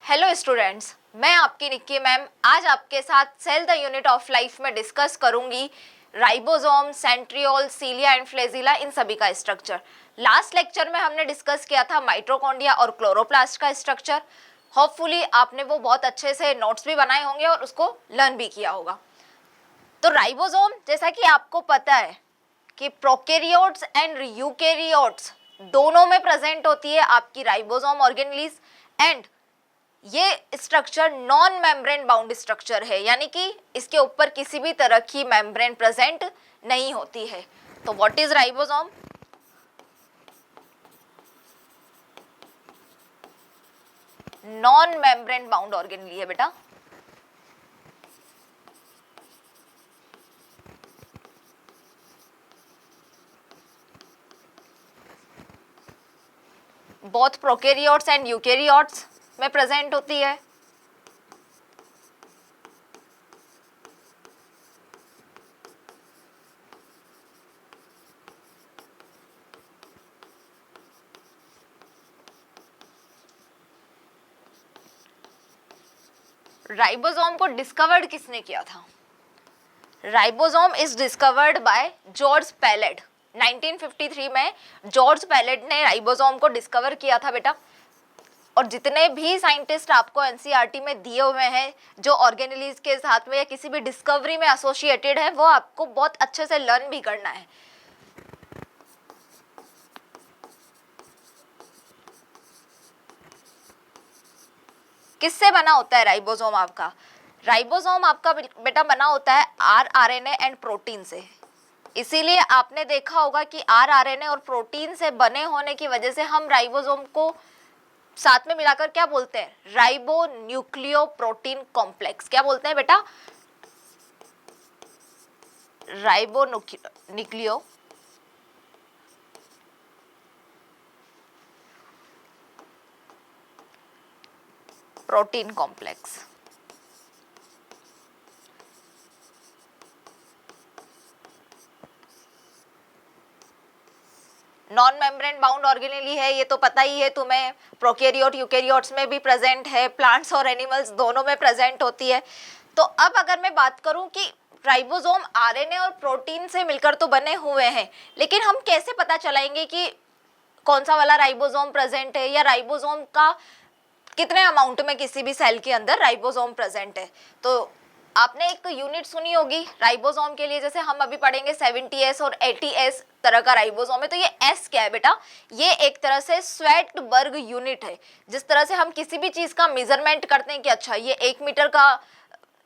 Hello students, मैं आपकी Nikki ma'am आज आपके साथ cell the unit of life में डिस्कस करूंगी ribosome, centriole, cilia and flagella, इन सभी का स्ट्रक्चर। लास्ट लेक्चर में हमने डिस्कस किया था माइटोकॉन्ड्रिया और क्लोरोप्लास्ट का स्ट्रक्चर। होपफुली आपने वो बहुत अच्छे से नोट्स भी बनाए होंगे और उसको लर्न भी किया होगा। तो राइबोसोम, जैसा कि आपको पता है कि प्रोकैरियोट्स एंड यूकैरियोट्स दोनों में प्रेजेंट होती है आपकी राइबोसोम ऑर्गेनेलिस, एंड ये structure non membrane bound structure है, यानी कि इसके ऊपर किसी भी तरह की मेम्ब्रेन प्रेजेंट नहीं होती है। तो what is ribosome? Non membrane bound organelle है बेटा। बोथ प्रोकैरियोट्स एंड यूकैरियोट्स में प्रेजेंट होती है। राइबोसोम को डिस्कवर्ड किसने किया था? Ribosome is discovered by George Palade. 1953 में जॉर्ज पैलेट ने राइबोसोम को डिस्कवर किया था बेटा। और जितने भी साइंटिस्ट आपको एनसीईआरटी में दिए हुए हैं जो ऑर्गेनेलिज के साथ में या किसी भी डिस्कवरी में एसोसिएटेड है, वो आपको बहुत अच्छे से लर्न भी करना है। किससे बना होता है राइबोसोम आपका? राइबोसोम आपका बेटा बना होता है आरआरएनए एंड प्रोटीन से। इसीलिए आपने देखा होगा कि आरआरएनए और प्रोटीन से बने होने की वजह से हम राइबोसोम को साथ में मिलाकर क्या बोलते हैं? Ribo nucleo protein complex. क्या बोलते हैं बेटा? Ribo nucleo protein complex. Non membrane bound organelle है, ये तो पता ही है तुम्हें। प्रोकैरियोट यूकैरियोट्स में भी प्रेजेंट है, प्लांट्स और एनिमल्स दोनों में प्रेजेंट होती है। तो अब अगर मैं बात करूं कि राइबोसोम आरएनए और प्रोटीन से मिलकर तो बने हुए हैं, लेकिन हम कैसे पता चलाएंगे कि कौन सा वाला राइबोसोम प्रेजेंट है या राइबोसोम का कितने अमाउंट में किसी भी सेल के अंदर राइबोसोम प्रेजेंट है? तो आपने एक यूनिट सुनी होगी राइबोसोम के लिए, जैसे हम अभी पढ़ेंगे 70S और 80S तरह का राइबोसोम है। तो ये S क्या है बेटा? ये एक तरह से स्वेटबर्ग यूनिट है। जिस तरह से हम किसी भी चीज का मेजरमेंट करते हैं कि अच्छा ये 1 मीटर का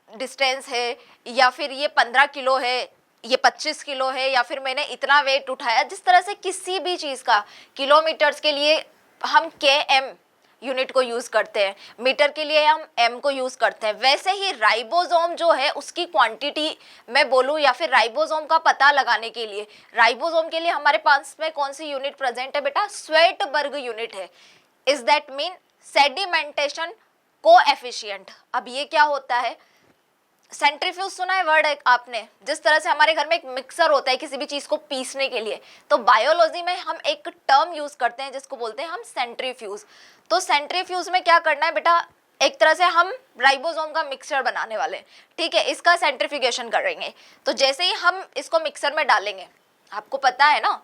डिस्टेंस है, या फिर ये 15 किलो है, ये 25 किलो है, या फिर मैंने इतना वेट उठाया, जिस तरह से किसी भी चीज का किलोमीटर्स के लिए हम km यूनिट को यूज करते हैं, मीटर के लिए हम m को यूज करते हैं, वैसे ही राइबोसोम जो है उसकी क्वांटिटी मैं बोलूं या फिर राइबोसोम का पता लगाने के लिए, राइबोसोम के लिए हमारे पास में कौन सी यूनिट प्रेजेंट है बेटा? स्वेटबर्ग यूनिट है। Is that mean sedimentation coefficient. अब ये क्या होता है? सेंट्रीफ्यूज सुना है वर्ड आपने? जिस तरह से हमारे घर में एक मिक्सर होता है किसी भी चीज को पीसने के लिए, तो बायोलॉजी में हम एक टर्म यूज करते हैं जिसको बोलते हैं हम सेंट्रीफ्यूज। तो सेंट्रीफ्यूज में क्या करना है बेटा? एक तरह से हम राइबोसोम का मिक्सचर बनाने वाले हैं, ठीक है, इसका सेंट्रीफ्यूगेशन करेंगे। तो जैसे ही हम इसको मिक्सर में डालेंगे, आपको पता है ना,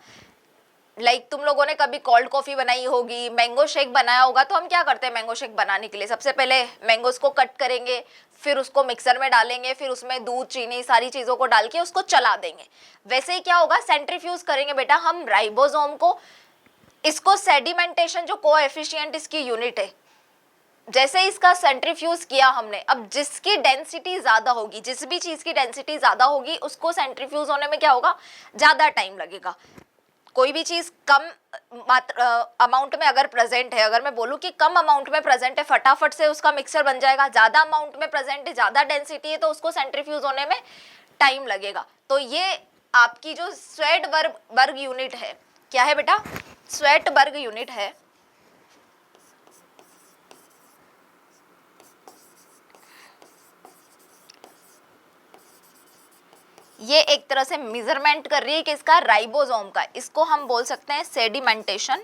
तुम लोगों ने कभी कोल्ड कॉफी बनाई होगी, मैंगो शेक बनाया होगा, तो हम क्या करते हैं मैंगो शेक बनाने के लिए? सबसे पहले मैंगोस को कट करेंगे, फिर उसको मिक्सर में डालेंगे, फिर उसमें दूध, चीनी, सारी चीजों को डाल के उसको चला देंगे। वैसे ही क्या होगा? सेंट्रीफ्यूज करेंगे बेटा हम राइबोसोम को। इसको सेडिमेंटेशन जो कोएफिशिएंट इसकी यूनिट है, जैसे इसका सेंट्रीफ्यूज किया हमने, अब जिसकी डेंसिटी ज्यादा होगी, जिस भी चीज की डेंसिटी ज्यादा होगी, उसको सेंट्रीफ्यूज होने में क्या होगा? ज्यादा टाइम लगेगा। कोई भी चीज कम अमाउंट में अगर प्रेजेंट है, अगर मैं बोलूं कि कम अमाउंट में प्रेजेंट है, फटाफट से उसका मिक्सर बन जाएगा। ज्यादा अमाउंट में प्रेजेंट है, ज्यादा डेंसिटी है, तो उसको सेंट्रीफ्यूज होने में टाइम लगेगा। तो ये आपकी जो स्वेटबर्ग यूनिट है, क्या है बेटा? स्वेटबर्ग यूनिट है। ये एक तरह से मेजरमेंट कर रही है किसका? राइबोसोम का। इसको हम बोल सकते हैं सेडिमेंटेशन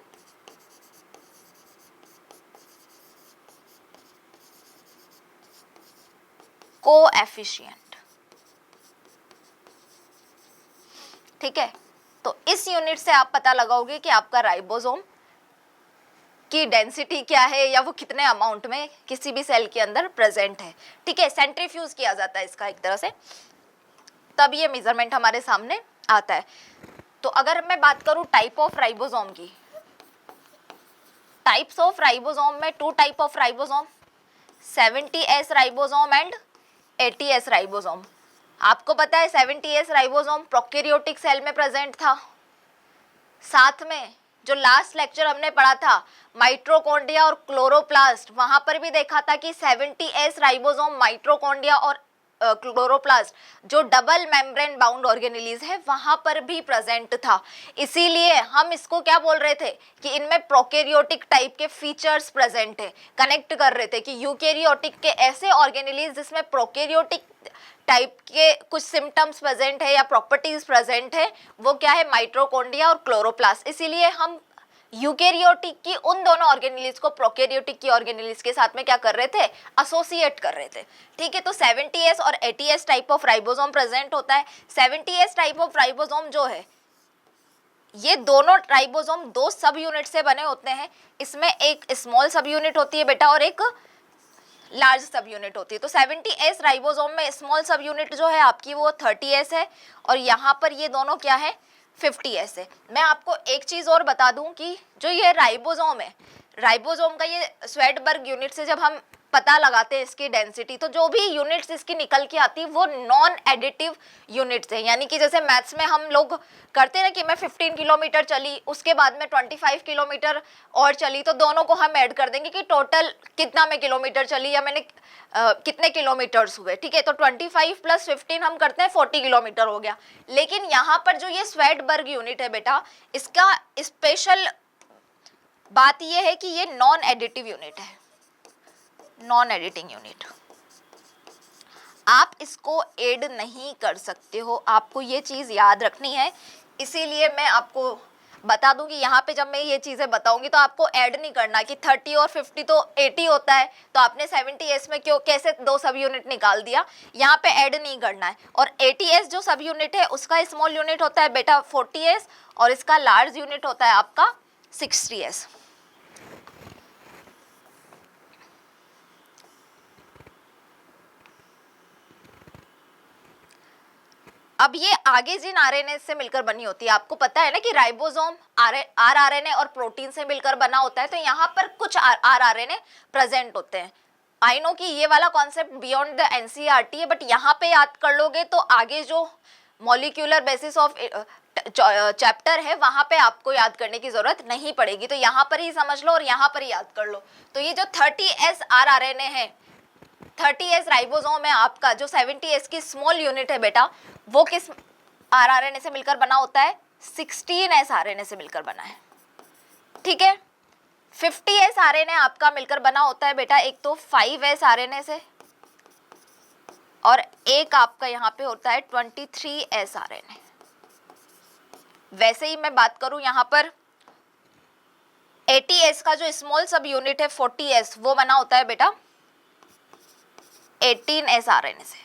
कोएफिशिएंट, ठीक है। तो इस यूनिट से आप पता लगाओगे कि आपका राइबोसोम की डेंसिटी क्या है या वो कितने अमाउंट में किसी भी सेल के अंदर प्रेजेंट है, ठीक है। सेंट्रीफ्यूज किया जाता है इसका एक तरह से, तब ये मेजरमेंट हमारे सामने आता है। तो अगर मैं बात करूं टाइप ऑफ राइबोसोम की, टाइप्स ऑफ राइबोसोम में two type of ribosome, 70S ribosome and 80S ribosome. आपको पता है 70S राइबोसोम प्रोकैरियोटिक सेल में प्रेजेंट था। साथ में जो लास्ट लेक्चर हमने पढ़ा था माइटोकॉन्ड्रिया और क्लोरोप्लास्ट, वहां पर भी देखा था कि 70S राइबोसोम माइटोकॉन्ड्रिया और क्लोरोप्लास्ट जो डबल मेम्ब्रेन बाउंड ऑर्गेनेलीज है वहां पर भी प्रेजेंट था। इसीलिए हम इसको क्या बोल रहे थे कि इनमें प्रोकैरियोटिक टाइप के फीचर्स प्रेजेंट है, कनेक्ट कर रहे थे कि यूकैरियोटिक के ऐसे ऑर्गेनेलीज जिसमें प्रोकैरियोटिक टाइप के कुछ सिम्टम्स प्रेजेंट है या प्रॉपर्टीज प्रेजेंट है, वो क्या है माइटोकॉन्ड्रिया और क्लोरोप्लास्ट। इसीलिए हम यूकैरियोटिक की उन दोनों ऑर्गेनेलीज को प्रोकैरियोटिक की ऑर्गेनेलीज के साथ में क्या कर रहे थे, एसोसिएट कर रहे थे, ठीक है। तो 70S और 80S type of ribosome present होता है। 70S टाइप ऑफ राइबोसोम जो है, ये दोनों राइबोसोम दो सब यूनिट से बने होते हैं। इसमें एक स्मॉल सब यूनिट होती है बेटा और एक लार्ज सब यूनिट होती है। तो 70S राइबोसोम में स्मॉल सब यूनिट जो है आपकी वो 30S है और यहाँ पर ये दोनों क्या है 50S है। मैं आपको एक चीज़ और बता दूं कि जो ये राइबोसोम है, राइबोसोम का ये स्वेडबर्ग यूनिट से जब हम पता लगाते हैं इसकी डेंसिटी, तो जो भी यूनिट्स इसकी निकल के आती है वो नॉन एडिटिव यूनिट्स है। यानी कि जैसे मैथ्स में हम लोग करते हैं कि मैं 15 किलोमीटर चली, उसके बाद में 25 किलोमीटर और चली, तो दोनों को हम ऐड कर देंगे कि टोटल कितना मैं किलोमीटर चली या मैंने कितने किलोमीटर्स हुए, ठीक है। तो 25 + 15 हम करते हैं 40 किलोमीटर हो गया। लेकिन यहाँ पर जो ये स्वेडबर्ग यूनिट है बेटा, इसका स्पेशल बात ये है कि ये नॉन एडिटिव यूनिट है, नॉन एडिटिंग यूनिट। आप इसको ऐड नहीं कर सकते हो, आपको ये चीज़ याद रखनी है। इसीलिए मैं आपको बता दूं कि यहाँ पे जब मैं ये चीज़ें बताऊंगी तो आपको ऐड नहीं करना कि 30 और 50 तो 80 होता है, तो आपने 70S में क्यों कैसे दो सब यूनिट निकाल दिया, यहाँ पे ऐड नहीं करना है। और 80S जो सब यूनिट है उसका स्मॉल यूनिट होता है बेटा 40S और इसका लार्ज यूनिट होता है आपका 60S। अब ये आगे जिन आरएनए से मिलकर बनी होती है, आपको पता है ना कि राइबोसोम आरआरएनए और प्रोटीन से मिलकर बना होता है, तो यहाँ पर कुछ आरआरएनए प्रेजेंट होते हैं। आई नो कि ये वाला कॉन्सेप्ट बियॉन्ड द एनसीईआरटी है, बट यहाँ पे याद कर लोगे तो आगे जो मॉलिक्यूलर बेसिस ऑफ चैप्टर है वहां पे आपको याद करने की जरूरत नहीं पड़ेगी, तो यहाँ पर ही समझ लो और यहाँ पर ही याद कर लो। तो ये जो 30S आरआरएनए है, 30S राइबोसोम है आपका, जो 70S की स्मॉल यूनिट है बेटा, वो किस आरआरएनए से मिलकर बना होता है, 16S आरएनए से मिलकर बना है, ठीक है। 50S आरएनए आपका मिलकर बना होता है बेटा एक तो 5S आरएनए से और एक आपका यहाँ पे होता है 23S आरएनए। वैसे ही मैं बात करूं यहाँ पर 80S का जो स्मॉल सब यूनिट है 40S, वो बना होता है बेटा 18S आरएनए से।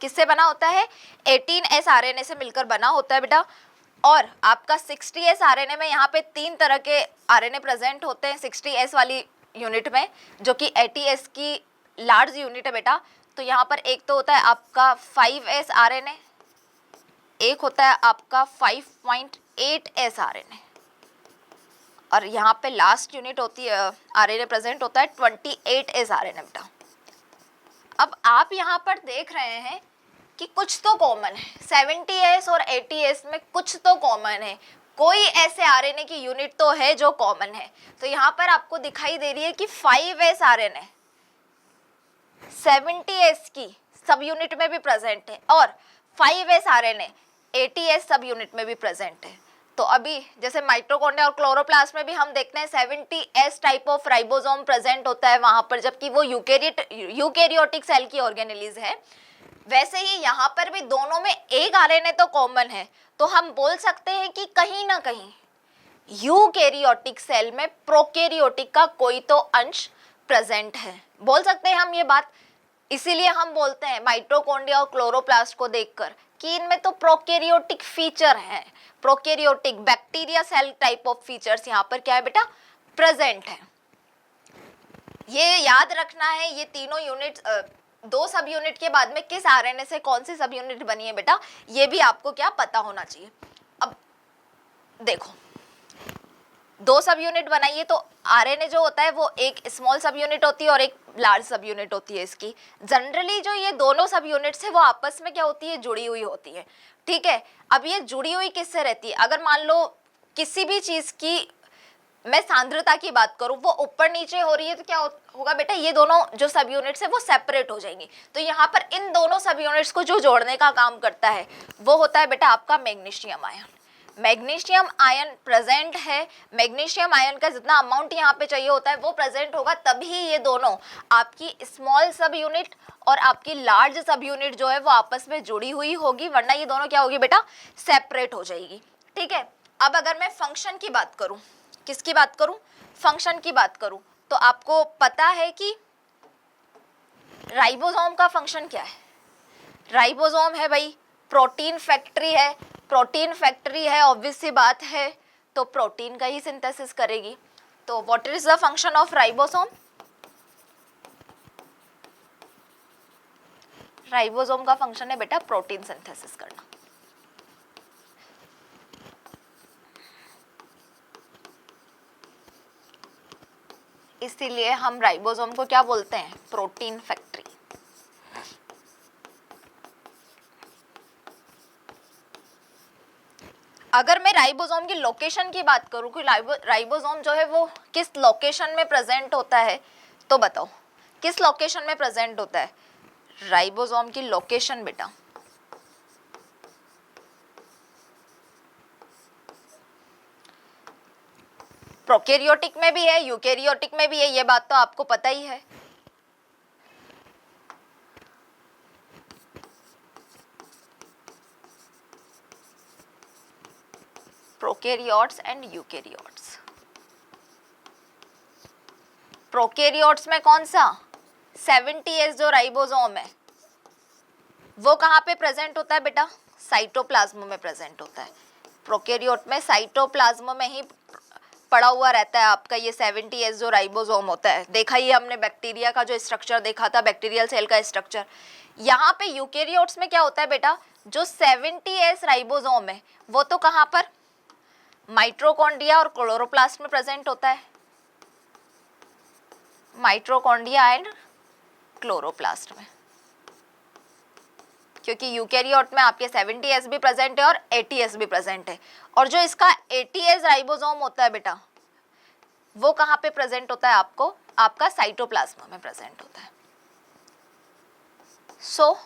किससे बना होता है, 18S आरएनए से मिलकर बना होता है बेटा। और आपका 60S आरएनए में यहाँ पे 3 तरह के आरएनए प्रेजेंट होते हैं 60S वाली यूनिट में, जो कि 80S की लार्ज यूनिट है बेटा। तो यहाँ पर एक तो होता है आपका 5S आरएनए, एक होता है आपका 5.8S आरएनए और यहाँ पे लास्ट यूनिट होती है आरएनए प्रेजेंट होता है 28S आरएनए बेटा। अब आप यहाँ पर देख रहे हैं कि कुछ तो कॉमन है, 70S और 80S में कुछ तो कॉमन है, कोई ऐसे आरएनए की यूनिट तो है जो कॉमन है। तो यहाँ पर आपको दिखाई दे रही है कि 5S आरएनए 70S की सब यूनिट में भी प्रेजेंट है और 5S आरएनए 80S सब यूनिट में भी प्रेजेंट है। तो अभी जैसे माइटोकॉन्ड्रिया और क्लोरोप्लास्ट में भी हम देखते हैं 70S type of ribosome present होता है वहां पर, जबकि वो यूकैरियोटिक सेल की ऑर्गेनेलीज है। वैसे ही यहाँ पर भी दोनों में एक आरएनए तो कॉमन है, तो हम बोल सकते हैं कि कहीं ना कहीं यूकैरियोटिक सेल में प्रोकैरियोटिक का कोई तो अंश प्रेजेंट है, बोल सकते हैं हम ये बात। इसीलिए हम बोलते हैं माइटोकॉन्ड्रिया और क्लोरोप्लास्ट को देखकर कि इनमें तो प्रोकैरियोटिक फीचर है, prokaryotic bacteria cell type of features यहाँ पर क्या है बेटा, प्रेजेंट है। ये याद रखना है, ये तीनों यूनिट, दो सब यूनिट के बाद में किस आरएनए से कौन सी सब यूनिट बनी है बेटा, ये भी आपको क्या पता होना चाहिए। अब देखो, दो सब यूनिट बनाइए तो आरएनए जो होता है वो एक स्मॉल सब यूनिट होती है और एक लार्ज सब यूनिट होती है इसकी। जनरली जो ये दोनों सब यूनिट्स है वो आपस में क्या होती है, जुड़ी हुई होती है, ठीक है। अब ये जुड़ी हुई किससे रहती है, अगर मान लो किसी भी चीज की मैं सांद्रता की बात करूं वो ऊपर नीचे हो रही है तो क्या होगा बेटा, ये दोनों जो सब यूनिट्स है वो सेपरेट हो जाएंगी। तो यहाँ पर इन दोनों सब यूनिट्स को जो जोड़ने का काम करता है वो होता है बेटा आपका magnesium ion. Magnesium ion present है, मैग्नीशियम आयन का जितना अमाउंट यहाँ पे चाहिए होता है वो प्रेजेंट होगा, तभी ये दोनों आपकी स्मॉल सब यूनिट और आपकी लार्ज सब यूनिट जो है वो आपस में जुड़ी हुई होगी, वरना ये दोनों क्या होगी बेटा, सेपरेट हो जाएगी, ठीक है। अब अगर मैं फंक्शन की बात करूं, किसकी बात करूं, फंक्शन की बात करूं, तो आपको पता है कि राइबोसोम का फंक्शन क्या है। राइबोसोम है भाई प्रोटीन फैक्ट्री है, प्रोटीन फैक्ट्री है, ऑब्वियस सी बात है, तो प्रोटीन का ही सिंथेसिस करेगी। तो what is the function of ribosome, ribosome का फंक्शन है बेटा प्रोटीन सिंथेसिस करना। इसीलिए हम राइबोसोम को क्या बोलते हैं, प्रोटीन फैक्ट्री। अगर मैं राइबोसोम की लोकेशन की बात करूं कि राइबोसोम जो है वो किस लोकेशन में प्रेजेंट होता है, तो बताओ किस लोकेशन में प्रेजेंट होता है राइबोसोम की लोकेशन बेटा, प्रोकैरियोटिक में भी है, यूकैरियोटिक में भी है, ये बात तो आपको पता ही है। Prokaryotes and eukaryotes. प्रोकैरियोट्स में कौन सा 70S जो राइबोसोम है वो कहाँ पे प्रेजेंट होता है बेटा, साइटोप्लाज्म में प्रेजेंट होता है। प्रोकैरियोट में साइटोप्लाज्म में ही पड़ा हुआ रहता है आपका ये 70S जो राइबोसोम होता है। देखा ही हमने बैक्टीरिया का जो स्ट्रक्चर देखा था, बैक्टीरियल सेल का स्ट्रक्चर। यहाँ पे यूकैरियोट्स में क्या होता है बेटा, जो 70S राइबोसोम है वो तो कहाँ पर, माइटोकॉन्ड्रिया और क्लोरोप्लास्ट में प्रेजेंट होता है, माइटोकॉन्ड्रिया एंड क्लोरोप्लास्ट में, क्योंकि यूकैरियोट में आपके 70S भी प्रेजेंट है और 80S भी प्रेजेंट है। और जो इसका 80S राइबोसोम होता है बेटा वो कहाँ पे प्रेजेंट होता है आपको, आपका साइटोप्लाज्म में प्रेजेंट होता है। So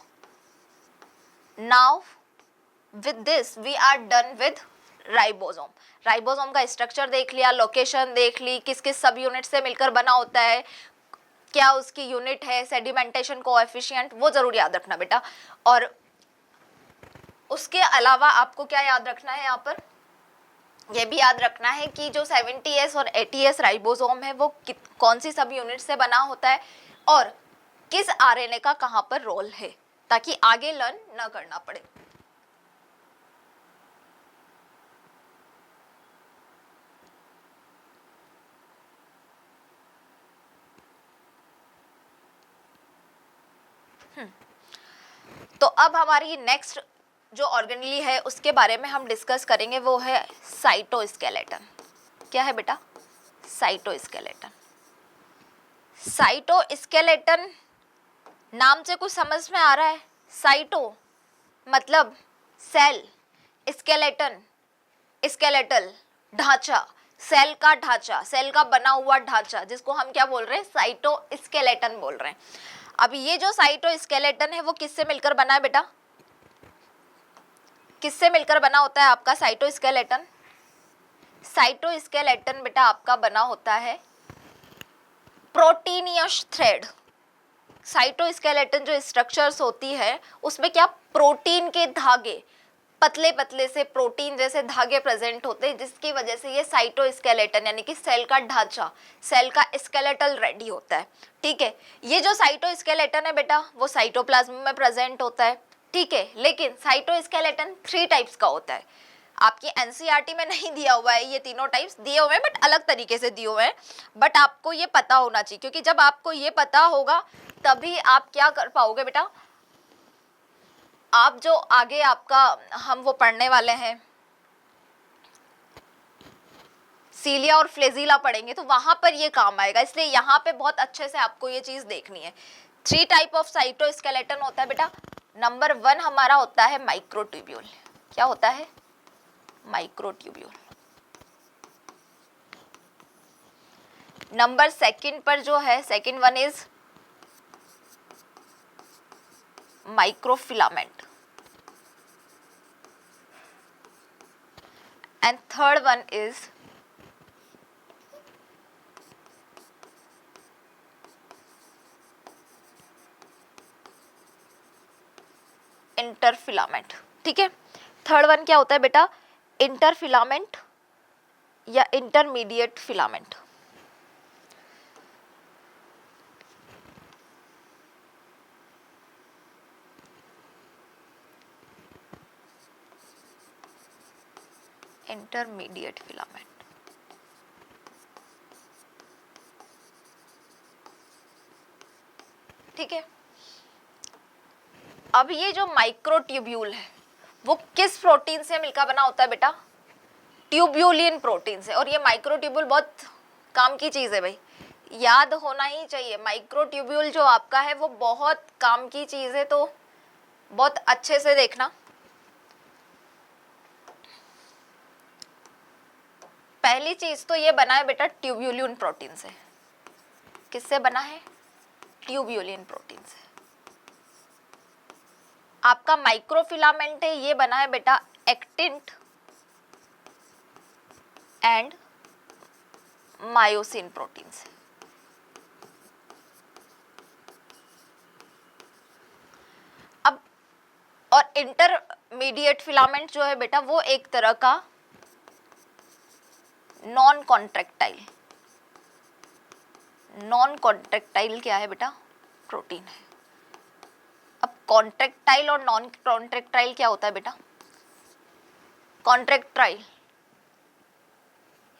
now with this we are done with ribosome. Ribosome का स्ट्रक्चर देख लिया, लोकेशन देख ली, किस किस सब यूनिट से मिलकर बना होता है, क्या उसकी यूनिट है, सेडिमेंटेशन कोएफिशिएंट, वो जरूर याद रखना बेटा। और उसके अलावा आपको क्या याद रखना है, यहाँ पर ये भी याद रखना है कि जो 70S और 80S राइबोसोम है वो कौन सी सब यूनिट से बना होता है और किस आरएनए का कहाँ पर रोल है, ताकि आगे लर्न न करना पड़े। तो अब हमारी नेक्स्ट जो ऑर्गेनेली है उसके बारे में हम डिस्कस करेंगे, वो है साइटोस्केलेटन। क्या है बेटा, साइटोस्केलेटन। साइटोस्केलेटन नाम से कुछ समझ में आ रहा है, साइटो मतलब सेल, स्केलेटन स्केलेटल ढांचा, सेल का ढांचा, सेल का बना हुआ ढांचा, जिसको हम क्या बोल रहे हैं, साइटोस्केलेटन बोल रहे हैं। अब ये जो साइटोस्केलेटन है वो किससे मिलकर बना है बेटा, किससे मिलकर बना होता है आपका साइटोस्केलेटन। साइटोस्केलेटन बेटा आपका बना होता है प्रोटीनियस थ्रेड। साइटोस्केलेटन जो स्ट्रक्चर्स होती है उसमें क्या, प्रोटीन के धागे, पतले पतले से प्रोटीन जैसे धागे प्रेजेंट होते हैं, जिसकी वजह से ये साइटोस्केलेटन यानी कि सेल का ढांचा, सेल का स्केलेटल रेडी होता है। ठीक है, ये जो साइटोस्केलेटन है बेटा वो साइटोप्लाज्म में प्रेजेंट होता है। ठीक है, लेकिन साइटोस्केलेटन 3 टाइप्स का होता है। आपकी एनसीईआरटी में नहीं दिया हुआ है, ये तीनों टाइप्स दिए हुए हैं बट अलग तरीके से दिए हुए हैं, बट आपको ये पता होना चाहिए, क्योंकि जब आपको ये पता होगा तभी आप क्या कर पाओगे बेटा, आप जो आगे आपका हम वो पढ़ने वाले हैं सीलिया और फ्लेजिला पढ़ेंगे तो वहां पर ये काम आएगा। इसलिए यहाँ पे बहुत अच्छे से आपको ये चीज देखनी है। 3 टाइप ऑफ साइटोस्केलेटन होता है बेटा। नंबर 1 हमारा होता है माइक्रोट्यूब्यूल। क्या होता है? माइक्रोट्यूब्यूल। नंबर 2 पर जो है, second one is microfilament and third one is interfilament. ठीक है, थर्ड वन क्या होता है बेटा? इंटरफिलामेंट या इंटरमीडिएट फिलामेंट। Intermediate filament. ठीक है, अब ये जो माइक्रोट्यूब्यूल है वो किस प्रोटीन से मिलकर बना होता है बेटा? ट्यूब्यूलिन प्रोटीन से। और ये माइक्रोट्यूब्यूल बहुत काम की चीज है भाई, याद होना ही चाहिए। माइक्रोट्यूब्यूल जो आपका है वो बहुत काम की चीज है, तो बहुत अच्छे से देखना। पहली चीज तो ये बना है बेटा ट्यूब्यूलिन प्रोटीन से। किससे बना है? ट्यूब्यूलिन प्रोटीन से। आपका माइक्रोफिलामेंट है, ये बना है बेटा एक्टिन एंड मायोसिन प्रोटीन से। अब और इंटरमीडिएट फिलामेंट जो है बेटा वो एक तरह का नॉन कॉन्ट्रेक्टाइल क्या है बेटा? प्रोटीन है। अब कॉन्ट्रेक्टाइल और नॉन कॉन्ट्रेक्टाइल क्या होता है बेटा? कॉन्ट्रेक्टाइल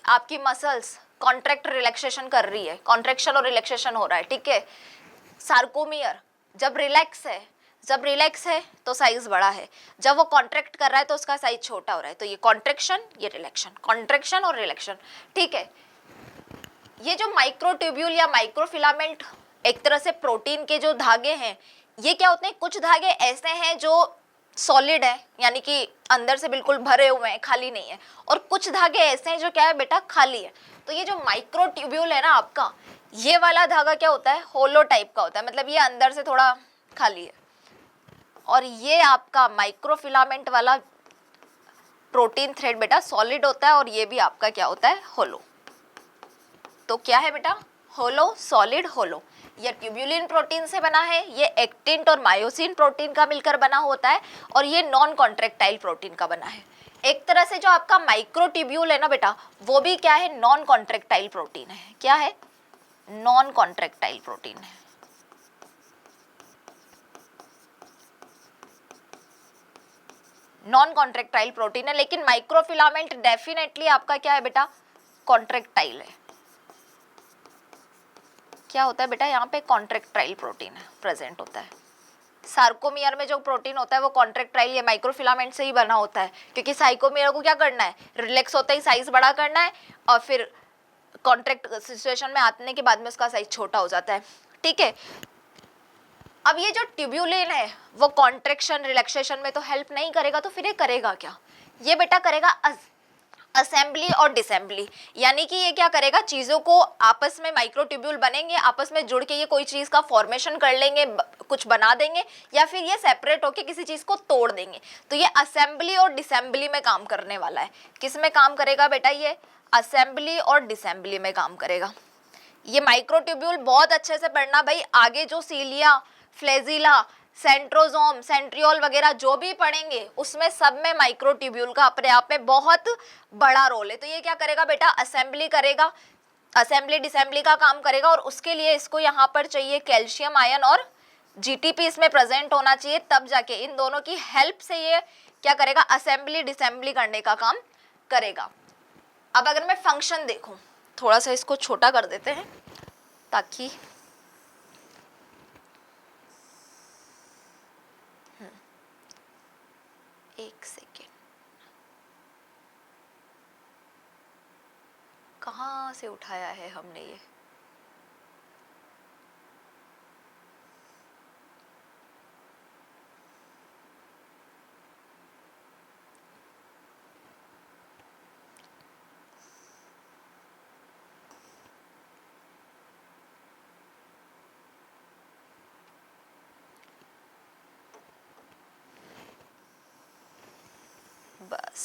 आपकी मसल्स कॉन्ट्रैक्ट रिलैक्सेशन कर रही है, कॉन्ट्रैक्शन और रिलैक्सेशन हो रहा है। ठीक है, सार्कोमियर जब रिलैक्स है तो साइज बड़ा है, जब वो कॉन्ट्रैक्ट कर रहा है तो उसका साइज छोटा हो रहा है। तो ये कॉन्ट्रैक्शन, ये रिलैक्शन, कॉन्ट्रैक्शन और रिलैक्शन। ठीक है, ये जो माइक्रोट्यूब्यूल या माइक्रोफिलामेंट एक तरह से प्रोटीन के जो धागे हैं, ये क्या होते हैं? कुछ धागे ऐसे हैं जो सॉलिड है, यानी कि अंदर से बिल्कुल भरे हुए हैं, खाली नहीं है, और कुछ धागे ऐसे हैं जो क्या है बेटा? खाली है। तो ये जो माइक्रोट्यूब्यूल है ना आपका, ये वाला धागा क्या होता है? होलो टाइप का होता है, मतलब ये अंदर से थोड़ा खाली है। और ये आपका माइक्रोफिलामेंट वाला प्रोटीन थ्रेड बेटा सॉलिड होता है, और ये भी आपका क्या होता है? होलो। तो क्या है बेटा? होलो, सॉलिड, होलो। ये ट्यूब्यूलिन प्रोटीन से बना है, ये एक्टिन और मायोसिन प्रोटीन का मिलकर बना होता है, और ये नॉन कॉन्ट्रैक्टाइल प्रोटीन का बना है। एक तरह से जो आपका माइक्रोट्यूब्यूल है ना बेटा, वो भी क्या है? नॉन कॉन्ट्रैक्टाइल प्रोटीन है। क्या है? नॉन कॉन्ट्रैक्टाइल प्रोटीन है। नॉन कॉन्ट्रैक्टाइल प्रोटीन है, लेकिन माइक्रोफिलामेंट डेफिनेटली आपका क्या है बेटा? कॉन्ट्रैक्टाइल है। क्या होता है बेटा? यहाँ पे कॉन्ट्रैक्टाइल प्रोटीन है प्रेजेंट होता है। सार्कोमियर में जो प्रोटीन होता है वो कॉन्ट्रैक्टाइल या माइक्रोफिलामेंट से ही बना होता है, क्योंकि साइकोमियर को क्या करना है? रिलैक्स होता ही साइज बड़ा करना है, और फिर कॉन्ट्रैक्ट सिचुएशन में आने के बाद में उसका साइज छोटा हो जाता है। ठीक है, अब ये जो ट्यूब्यूलिन है वो कॉन्ट्रैक्शन रिलैक्सेशन में तो हेल्प नहीं करेगा, तो फिर ये करेगा क्या? ये बेटा करेगा असेंबली और डिसेंबली, यानी कि ये क्या करेगा? चीज़ों को आपस में, माइक्रोट्यूब्यूल बनेंगे, आपस में जुड़ के ये कोई चीज़ का फॉर्मेशन कर लेंगे, कुछ बना देंगे, या फिर ये सेपरेट होके किसी चीज़ को तोड़ देंगे। तो ये असेंबली और डिसेंबली में काम करने वाला है। किस में काम करेगा बेटा? ये असेंबली और डिसेंबली में काम करेगा। ये माइक्रोट्यूब्यूल बहुत अच्छे से पढ़ना भाई, आगे जो सीलिया, फ्लेजिला, सेंट्रोसोम, सेंट्रियोल वगैरह जो भी पढ़ेंगे उसमें सब में माइक्रोट्यूब्यूल का अपने आप में बहुत बड़ा रोल है। तो ये क्या करेगा बेटा, असेंबली करेगा, असेंबली डिसेंबली का काम करेगा, और उसके लिए इसको यहाँ पर चाहिए कैल्शियम आयन और जीटीपी इसमें प्रेजेंट होना चाहिए, तब जाके इन दोनों की हेल्प से ये क्या करेगा, असेंबली डिसेंबली करने का काम करेगा। अब अगर मैं फंक्शन देखूं, थोड़ा सा इसको छोटा कर देते हैं ताकि एक सेकेंड, कहाँ से उठाया है हमने ये, बस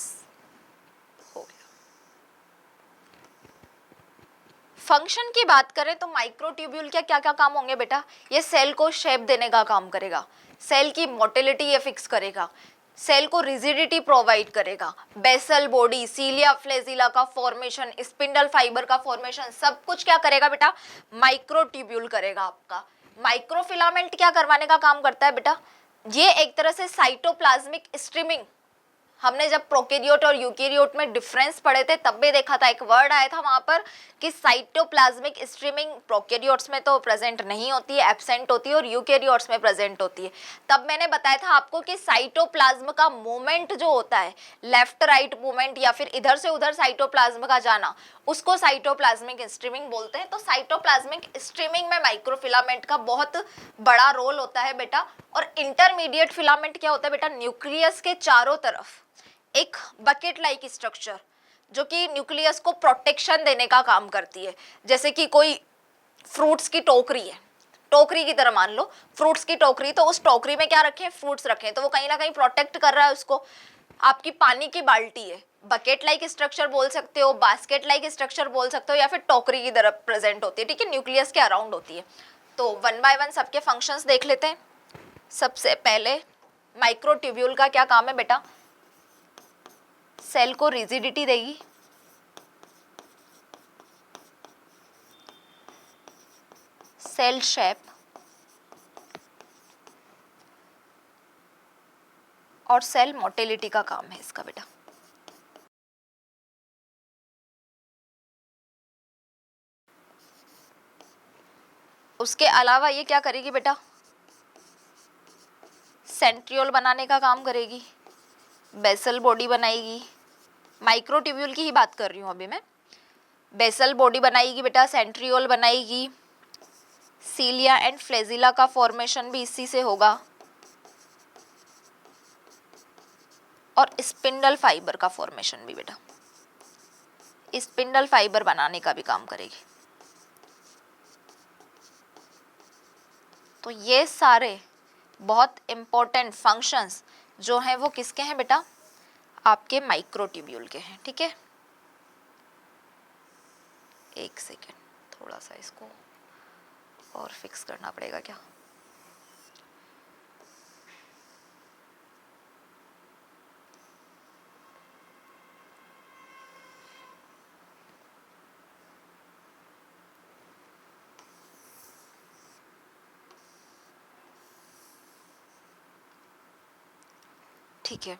हो गया। फंक्शन की बात करें तो माइक्रोट्यूब्यूल के क्या क्या काम होंगे बेटा, ये सेल को शेप देने का काम करेगा, सेल की मोटिलिटी ये फिक्स करेगा, सेल को रिजिडिटी प्रोवाइड करेगा, बेसल बॉडी, सीलिया फ्लेजिला का फॉर्मेशन, स्पिंडल फाइबर का फॉर्मेशन, सब कुछ क्या करेगा बेटा, माइक्रोट्यूब्यूल करेगा आपका। माइक्रोफिलामेंट क्या करवाने का काम करता है बेटा, ये एक तरह से साइटोप्लाज्मिक स्ट्रीमिंग, हमने जब प्रोकैरियोट और यूकैरियोट में डिफरेंस पढ़े थे तब भी देखा था, एक वर्ड आया था वहां पर कि साइटोप्लाज्मिक स्ट्रीमिंग प्रोकैरियोट्स में तो प्रेजेंट नहीं होती है, एब्सेंट होती है, और यूकैरियोट्स में प्रेजेंट होती है। तब मैंने बताया था आपको कि साइटोप्लाज्म का मूवमेंट जो होता है, लेफ्ट राइट मूवमेंट या फिर इधर से उधर साइटोप्लाज्म का जाना, उसको साइटोप्लाज्मिक स्ट्रीमिंग बोलते हैं। तो साइटोप्लाज्मिक स्ट्रीमिंग में माइक्रोफिलामेंट का बहुत बड़ा रोल होता है बेटा। और इंटरमीडिएट फिलामेंट क्या होता है बेटा, न्यूक्लियस के चारों तरफ एक बकेट लाइक स्ट्रक्चर जो कि न्यूक्लियस को प्रोटेक्शन देने का काम करती है। जैसे कि कोई फ्रूट्स की टोकरी है, टोकरी की तरह मान लो फ्रूट्स की टोकरी, तो उस टोकरी में क्या रखें, फ्रूट्स रखें, तो वो कहीं ना कहीं प्रोटेक्ट कर रहा है उसको। आपकी पानी की बाल्टी है, बकेट लाइक स्ट्रक्चर बोल सकते हो, बास्केट लाइक स्ट्रक्चर बोल सकते हो, या फिर टोकरी की तरह प्रेजेंट होती है, ठीक है, न्यूक्लियस के अराउंड होती है। तो वन बाय वन सबके फंक्शंस देख लेते हैं। सबसे पहले माइक्रोट्यूब्यूल का क्या काम है बेटा, सेल को रिजिडिटी देगी, सेल शेप, और सेल मोटिलिटी का काम है इसका बेटा। उसके अलावा ये क्या करेगी बेटा, सेंट्रियोल बनाने का काम करेगी, बेसल बॉडी बनाएगी, माइक्रोट्यूब्यूल की ही बात कर रही हूँ अभी मैं। बेसल बॉडी बनाएगी बेटा, सेंट्रियोल बनाएगी, सीलिया एंड फ्लेजिला का फॉर्मेशन भी इसी से होगा, और स्पिंडल फाइबर का फॉर्मेशन भी बेटा, स्पिंडल फाइबर बनाने का भी काम करेगी। तो ये सारे बहुत इंपॉर्टेंट फंक्शंस जो हैं वो किसके हैं बेटा, आपके माइक्रोट्यूब्यूल के हैं, ठीक है। एक सेकेंड, थोड़ा सा इसको और फिक्स करना पड़ेगा क्या, ठीक है।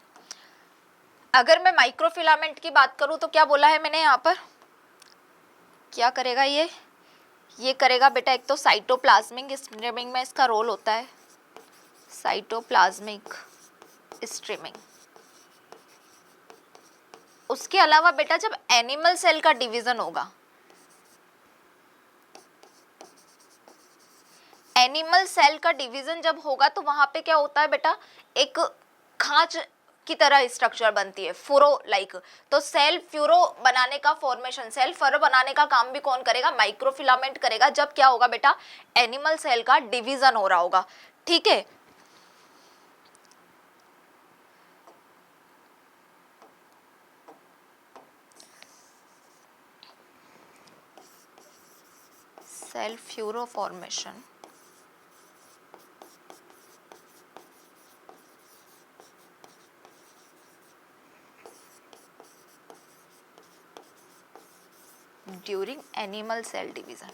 अगर मैं माइक्रोफिलामेंट की बात करूं तो क्या बोला है मैंने यहाँ पर, क्या करेगा ये करेगा बेटा, एक तो साइटोप्लाज्मिक स्ट्रीमिंग में इसका रोल होता है, साइटोप्लाज्मिक स्ट्रीमिंग। उसके अलावा बेटा जब एनिमल सेल का डिवीजन होगा, एनिमल सेल का डिवीजन जब होगा तो वहां पे क्या होता है बेटा, एक खांच की तरह स्ट्रक्चर बनती है, फुरो लाइक। तो सेल फ्यूरो बनाने का फॉर्मेशन, सेल फरो बनाने का काम भी कौन करेगा, माइक्रोफिलामेंट करेगा, जब क्या होगा बेटा, एनिमल सेल का डिवीजन हो रहा होगा, ठीक है। Cell furrow formation during animal cell division.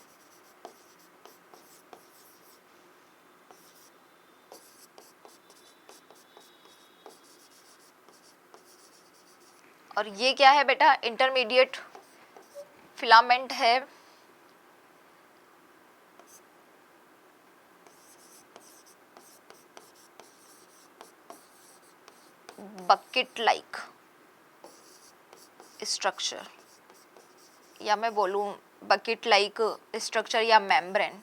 और ये क्या है बेटा, इंटरमीडिएट फिलामेंट है, बकेट लाइक स्ट्रक्चर, या मैं बोलूं बकेट लाइक स्ट्रक्चर या membrane,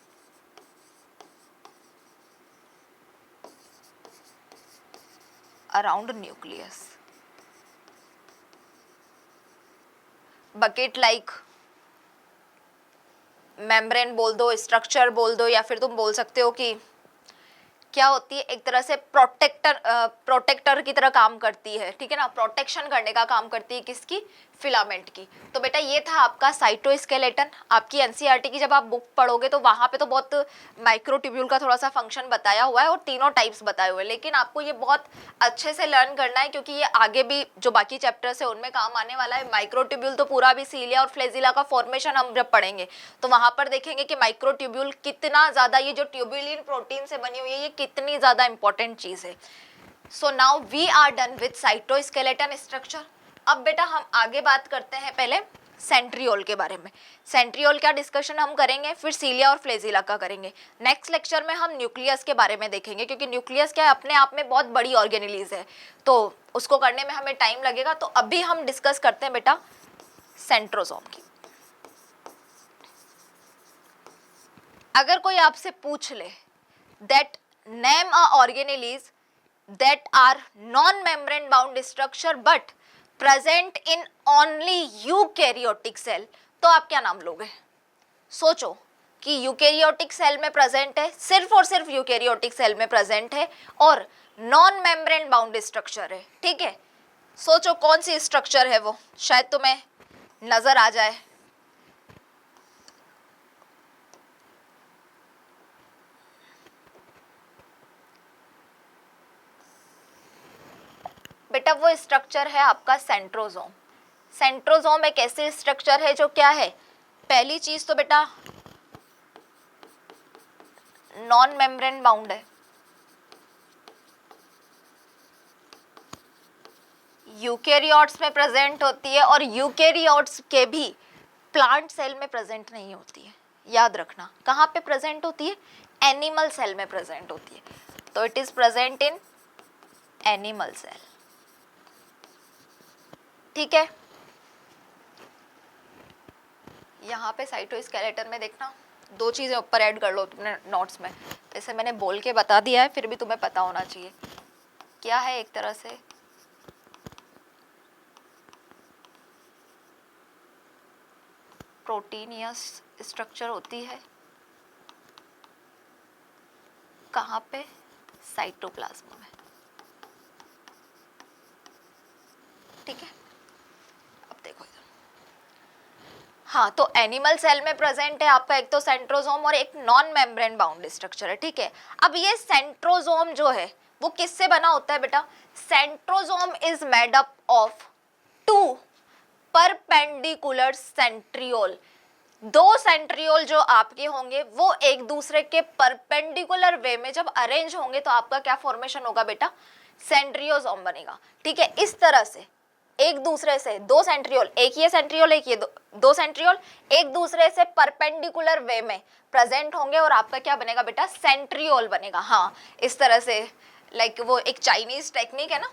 around nucleus. Bucket like membrane बोल दो, स्ट्रक्चर बोल दो, या फिर तुम बोल सकते हो कि क्या होती है, एक तरह से प्रोटेक्टर की तरह काम करती है, ठीक है ना, प्रोटेक्शन करने का काम करती है, किसकी, फिलामेंट की। तो बेटा ये था आपका साइटोस्केलेटन। आपकी एनसीईआरटी की जब आप बुक पढ़ोगे तो वहां पे तो बहुत माइक्रोट्यूब्यूल का थोड़ा सा फंक्शन बताया हुआ है और तीनों टाइप्स बताए हुए हैं, लेकिन आपको ये बहुत अच्छे से लर्न करना है क्योंकि ये आगे भी जो बाकी चैप्टर्स है उनमें काम आने वाला है। माइक्रोट्यूब्यूल तो पूरा भी सीलिया और फ्लेजिला का फॉर्मेशन हम जब पढ़ेंगे तो वहां पर देखेंगे कि माइक्रोट्यूब्यूल कितना ज्यादा, ये जो ट्यूब्यूलिन प्रोटीन से बनी हुई है ये कितनी ज्यादा इंपॉर्टेंट चीज है। So now we are done with cytoskeleton structure. अब बेटा हम आगे बात करते हैं पहले सेंट्रियोल के बारे में। सेंट्रियोल का डिस्कशन हम करेंगे, फिर सीलिया और फ्लेजिला का करेंगे। नेक्स्ट लेक्चर में हम न्यूक्लियस के बारे में देखेंगे क्योंकि न्यूक्लियस क्या है, अपने आप में बहुत बड़ी ऑर्गेनेलिज है तो उसको करने में हमें टाइम लगेगा। तो अभी हम डिस्कस करते हैं बेटा सेंट्रोसोम की। अगर कोई आपसे पूछ ले that name a organelles that are non-membrane bound structure but present in only eukaryotic cell, तो आप क्या नाम लोगे? सोचो कि यूकेरियोटिक सेल में प्रेजेंट है, सिर्फ और सिर्फ यूकेरियोटिक सेल में प्रेजेंट है और नॉन मेम्ब्रेन बाउंड स्ट्रक्चर है, ठीक है। सोचो कौन सी स्ट्रक्चर है वो, शायद तुम्हें नजर आ जाए। बेटा वो स्ट्रक्चर है आपका सेंट्रोसोम। सेंट्रोसोम एक ऐसी स्ट्रक्चर है जो क्या है, पहली चीज तो बेटा नॉन मेम्ब्रेन बाउंड है, यूकेरियोट्स में प्रेजेंट होती है और यूकेरियोट्स के भी प्लांट सेल में प्रेजेंट नहीं होती है। याद रखना कहाँ पे प्रेजेंट होती है, एनिमल सेल में प्रेजेंट होती है। तो it is present in animal cell, ठीक है। यहाँ पे साइटोस्केलेटन में देखना दो चीजें ऊपर ऐड कर लो तुमने नोट्स में, जैसे मैंने बोल के बता दिया है फिर भी तुम्हें पता होना चाहिए क्या है। एक तरह से प्रोटीनियस स्ट्रक्चर होती है, कहाँ पे, साइटोप्लाज्म में, ठीक है। हाँ तो एनिमल सेल में प्रेजेंट है आपका एक तो सेंट्रोसोम और एक नॉन मेम्ब्रेन बाउंड स्ट्रक्चर है, ठीक है। अब ये सेंट्रोसोम जो है वो किससे बना होता है बेटा, centrosome is made up of two perpendicular centriole. दो सेंट्रियोल जो आपके होंगे वो एक दूसरे के परपेंडिकुलर वे में जब अरेंज होंगे तो आपका क्या फॉर्मेशन होगा बेटा, सेंट्रियोसोम बनेगा, ठीक है। इस तरह से एक दूसरे से दो सेंट्रियोल, एक ये सेंट्रियोल एक ये दो सेंट्रियोल एक दूसरे से परपेंडिकुलर वे में प्रेजेंट होंगे और आपका क्या बनेगा बेटा, सेंट्रियोल बनेगा। हाँ इस तरह से, लाइक वो एक चाइनीज टेक्निक है ना,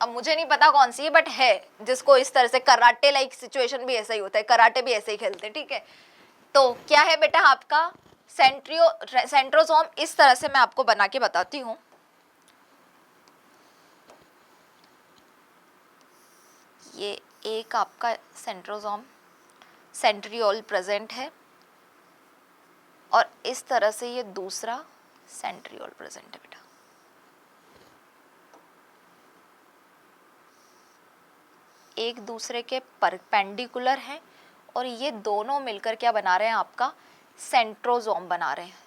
अब मुझे नहीं पता कौन सी है बट है, जिसको इस तरह से कराटे लाइक सिचुएशन भी ऐसा ही होता है, कराटे भी ऐसे ही खेलते हैं, ठीक है। तो क्या है बेटा आपका सेंट्रोसोम, इस तरह से मैं आपको बना के बताती हूँ। ये एक आपका सेंट्रोसोम सेंट्रियोल प्रेजेंट है और इस तरह से ये दूसरा सेंट्रियोल प्रेजेंट है बेटा। एक दूसरे के परपेंडिकुलर हैं और ये दोनों मिलकर क्या बना रहे हैं, आपका सेंट्रोसोम बना रहे हैं,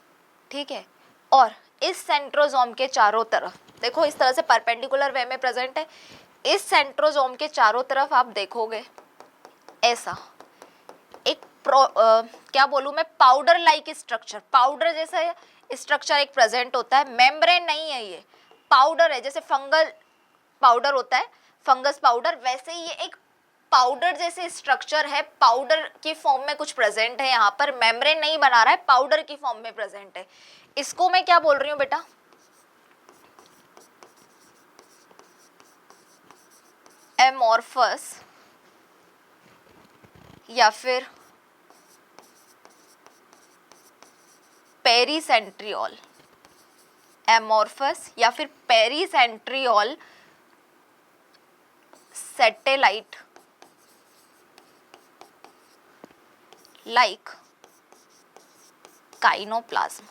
ठीक है। और इस सेंट्रोसोम के चारों तरफ देखो इस तरह से परपेंडिकुलर वे में प्रेजेंट है, इस सेंट्रोसोम के चारों तरफ आप देखोगे ऐसा एक क्या बोलूँ मैं, पाउडर लाइक स्ट्रक्चर, पाउडर जैसा स्ट्रक्चर एक प्रेजेंट होता है। मेम्ब्रेन नहीं है, ये पाउडर है, जैसे फंगल पाउडर होता है, फंगस पाउडर, वैसे ही ये एक पाउडर जैसे स्ट्रक्चर है, पाउडर की फॉर्म में कुछ प्रेजेंट है यहाँ पर, मेम्ब्रेन नहीं बना रहा है, पाउडर की फॉर्म में प्रेजेंट है। इसको मैं क्या बोल रही हूँ बेटा, एमॉर्फस या फिर पेरीसेंट्रियोल, एमॉर्फस या फिर पेरीसेंट्रियोल सैटेलाइट लाइक काइनोप्लाज्म,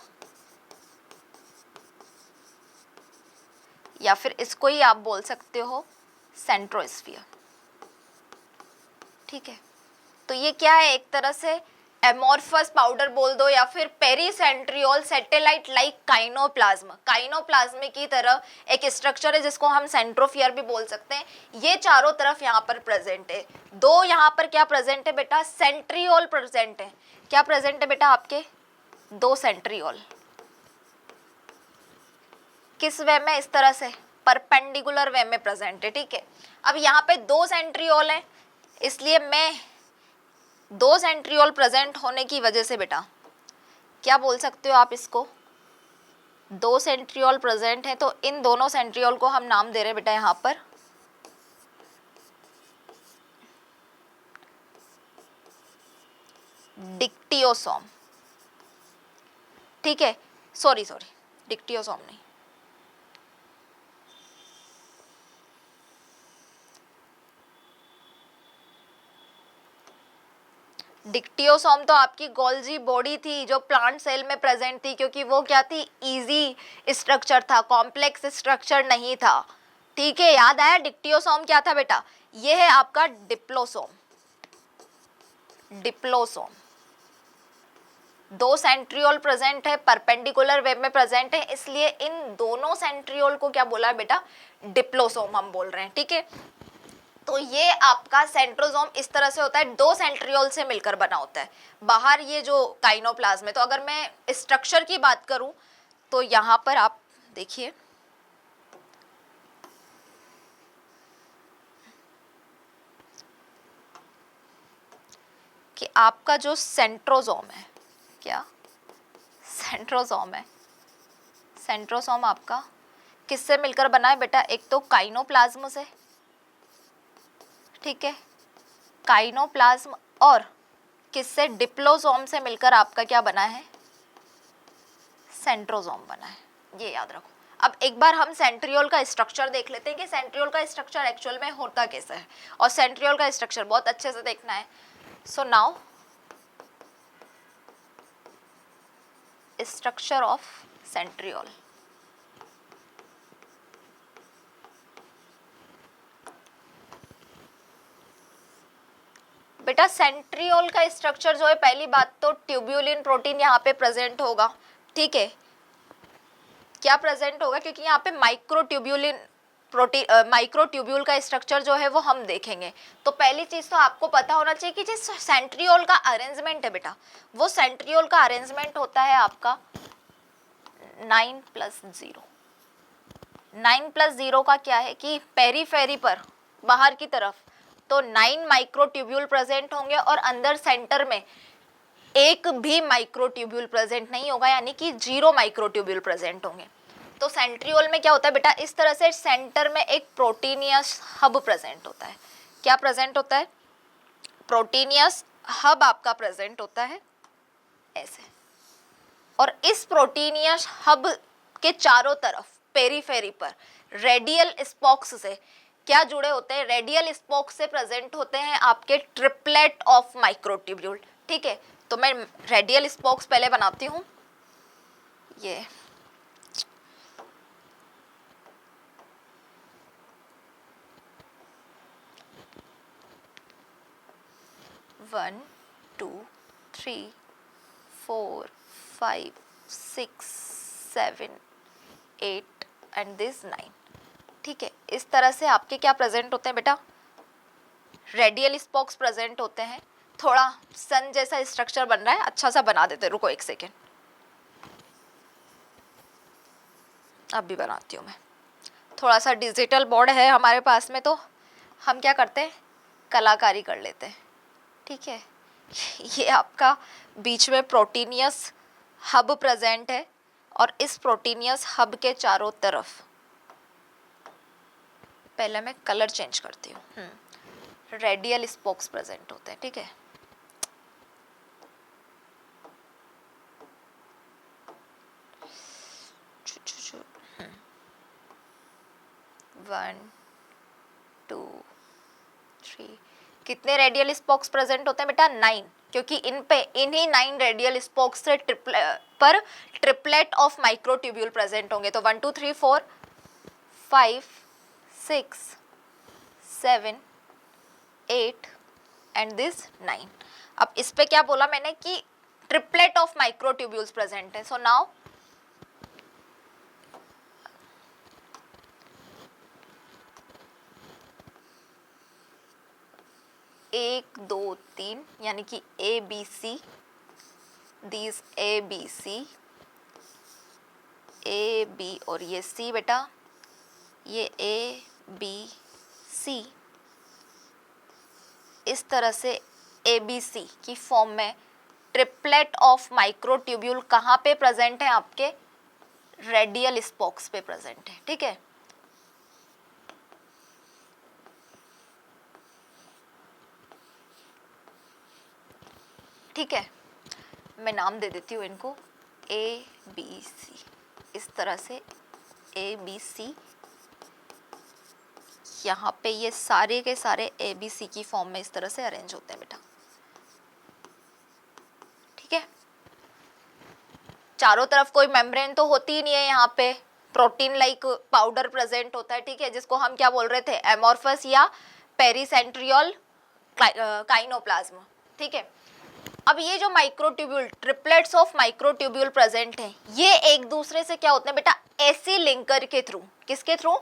या फिर इसको ही आप बोल सकते हो सेंट्रोस्फियर। ठीक है, तो ये क्या है, एक तरह से एमॉर्फस पाउडर बोल दो या फिर पेरीसेंट्रियोल सैटेलाइट लाइक काइनोप्लाज्म, काइनोप्लाज्म की तरह एक स्ट्रक्चर है जिसको हम सेंट्रोफियर भी बोल सकते हैं। ये चारों तरफ यहाँ पर प्रेजेंट है। दो यहाँ पर क्या प्रेजेंट है बेटा, सेंट्रियोल प्रेजेंट है। क्या प्रेजेंट है बेटा आपके, दो सेंट्रियोल। किस वे में, इस तरह से परपेंडिकुलर वे में प्रेजेंट है। ठीक है, अब यहाँ पे दो सेंट्रियोल है, इसलिए मैं दो सेंट्रियोल प्रेजेंट होने की वजह से बेटा क्या बोल सकते हो आप इसको, दो सेंट्रियोल प्रेजेंट है तो इन दोनों सेंट्रियोल को हम नाम दे रहे हैं बेटा यहाँ पर डिक्टियोसोम। ठीक है, सॉरी डिक्टियोसोम नहीं, डिक्टियोसोम तो आपकी गोल्जी बॉडी थी जो प्लांट सेल में प्रेजेंट थी, क्योंकि वो क्या थी, इजी स्ट्रक्चर था, कॉम्प्लेक्स स्ट्रक्चर नहीं था। ठीक है, याद आया, डिक्टियोसोम क्या था बेटा, ये है आपका डिप्लोसोम। डिप्लोसोम दो सेंट्रियोल प्रेजेंट है, परपेंडिकुलर वेब में प्रेजेंट है, इसलिए इन दोनों सेंट्रियोल को क्या बोला है बेटा, डिप्लोसोम हम बोल रहे हैं। ठीक है, तो ये आपका सेंट्रोसोम इस तरह से होता है, दो सेंट्रियोल से मिलकर बना होता है। बाहर ये जो काइनोप्लाज्म है, तो अगर मैं स्ट्रक्चर की बात करूं तो यहाँ पर आप देखिए कि आपका जो सेंट्रोसोम है, क्या सेंट्रोसोम है, सेंट्रोसोम आपका किससे मिलकर बना है बेटा, एक तो काइनोप्लाज्म से, ठीक है, काइनोप्लाज्म, और किससे, डिप्लोसोम से मिलकर आपका क्या बना है, सेंट्रोसोम बना है। ये याद रखो। अब एक बार हम सेंट्रियोल का स्ट्रक्चर देख लेते हैं कि सेंट्रियोल का स्ट्रक्चर एक्चुअल में होता कैसा है, और सेंट्रियोल का स्ट्रक्चर बहुत अच्छे से देखना है। So now structure of centriole. बेटा सेंट्रियोल का स्ट्रक्चर जो है, पहली बात तो ट्यूब्यूलिन प्रोटीन यहाँ पे प्रेजेंट होगा। ठीक है, क्या प्रेजेंट होगा, क्योंकि यहाँ पे माइक्रोट्यूब्यूलिन प्रोटीन, माइक्रोट्यूब्यूल का स्ट्रक्चर जो है वो हम देखेंगे। तो पहली चीज तो आपको पता होना चाहिए कि जिस सेंट्रियोल का अरेंजमेंट है बेटा, वो सेंट्रियोल का अरेंजमेंट होता है आपका 9+0। 9+0 का क्या है कि पेरीफेरी पर, बाहर की तरफ तो 9 माइक्रोट्यूब्यूल प्रेजेंट होंगे, और अंदर सेंटर में एक भी माइक्रोट्यूब्यूल प्रेजेंट नहीं होगा, यानी कि 0 माइक्रोट्यूब्यूल प्रेजेंट होंगे। तो सेंट्रियोल में क्या होता है बेटा, इस तरह से सेंटर में एक प्रोटीनियस हब प्रेजेंट होता है। क्या प्रेजेंट होता है, प्रोटीनियस हब आपका प्रेजेंट होता है ऐसे, और इस प्रोटीनियस हब के चारों तरफ पेरीफेरी पर रेडियल स्पोक्स से क्या जुड़े होते हैं, रेडियल स्पोक्स से प्रेजेंट होते हैं आपके ट्रिपलेट ऑफ माइक्रोट्यूब्यूल। ठीक है, तो मैं रेडियल स्पोक्स पहले बनाती हूँ, ये वन 2 3 4 5 6 7 8 एंड दिस 9। ठीक है, इस तरह से आपके क्या प्रेजेंट होते हैं बेटा, रेडियल स्पोक्स प्रेजेंट होते हैं। थोड़ा सन जैसा स्ट्रक्चर बन रहा है, अच्छा सा बना देते, रुको एक सेकेंड, अब भी बनाती हूँ मैं। थोड़ा सा डिजिटल बोर्ड है हमारे पास में, तो हम क्या करते हैं, कलाकारी कर लेते हैं, ठीक है। ये आपका बीच में प्रोटीनियस हब प्रेजेंट है, और इस प्रोटीनियस हब के चारों तरफ, पहले मैं कलर चेंज करती हूँ, रेडियल स्पोक्स प्रेजेंट होते हैं, ठीक है। वन, टू, थ्री, कितने रेडियल स्पोक्स प्रेजेंट होते हैं बेटा, 9, क्योंकि इन पे इन्हीं 9 रेडियल स्पोक्स से ट्रिपलेट ऑफ माइक्रोट्यूब्यूल प्रेजेंट होंगे। तो 1 2 3 4 5 6 7 8 एंड दिस 9। अब इस पे क्या बोला मैंने कि ट्रिपलेट ऑफ माइक्रोट्यूब्यूल्स प्रेजेंट है। सो नाउ एक दो तीन, यानी कि A B C, these A B C, A B और ये सी बेटा, ये ए बी सी, इस तरह से ए बी सी की फॉर्म में ट्रिपलेट ऑफ माइक्रोट्यूब्यूल कहाँ पे प्रेजेंट है, आपके रेडियल स्पोक्स पे प्रेजेंट है, ठीक है। ठीक है, मैं नाम दे देती हूँ इनको ए बी सी, इस तरह से ए बी सी, यहाँ पे ये सारे के सारे ए बी सी की फॉर्म में इस तरह से अरेंज होते हैं बेटा, ठीक है। चारों तरफ कोई मेम्ब्रेन तो होती ही नहीं है, यहाँ पे प्रोटीन लाइक पाउडर प्रेजेंट होता है, ठीक है, जिसको हम क्या बोल रहे थे, एमोर्फस या पेरीसेंट्रियल काइनोप्लाज्म, ठीक है। अब ये जो microtubule, triplets of microtubule present हैं, ये एक दूसरे से क्या होते हैं बेटा, एसी लिंकर के थ्रू, किसके थ्रू,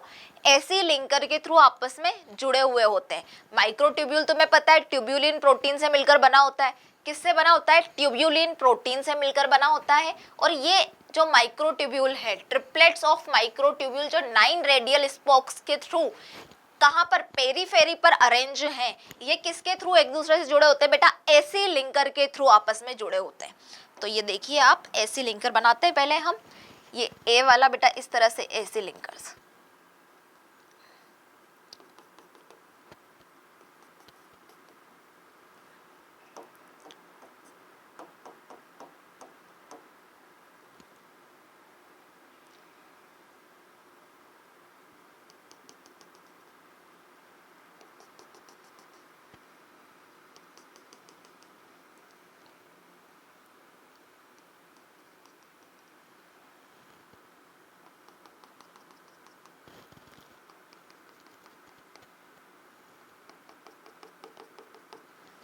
एसी लिंकर के थ्रू आपस में जुड़े हुए होते हैं। माइक्रोट्यूब्यूल तुम्हें पता है ट्यूब्यूलिन प्रोटीन से मिलकर बना होता है, किससे बना होता है, ट्यूब्यूलिन प्रोटीन से मिलकर बना होता है। और ये जो माइक्रोट्यूब्यूल है, ट्रिपलेट्स ऑफ माइक्रोट्यूब्यूल जो 9 रेडियल स्पोक्स के थ्रू कहाँ पर, पेरीफेरी पर अरेंज हैं, ये किसके थ्रू एक दूसरे से जुड़े होते हैं बेटा, एसी लिंकर के थ्रू आपस में जुड़े होते हैं। तो ये देखिए आप, एसी लिंकर बनाते हैं पहले हम, ये ए वाला बेटा इस तरह से एसी लिंकर्स,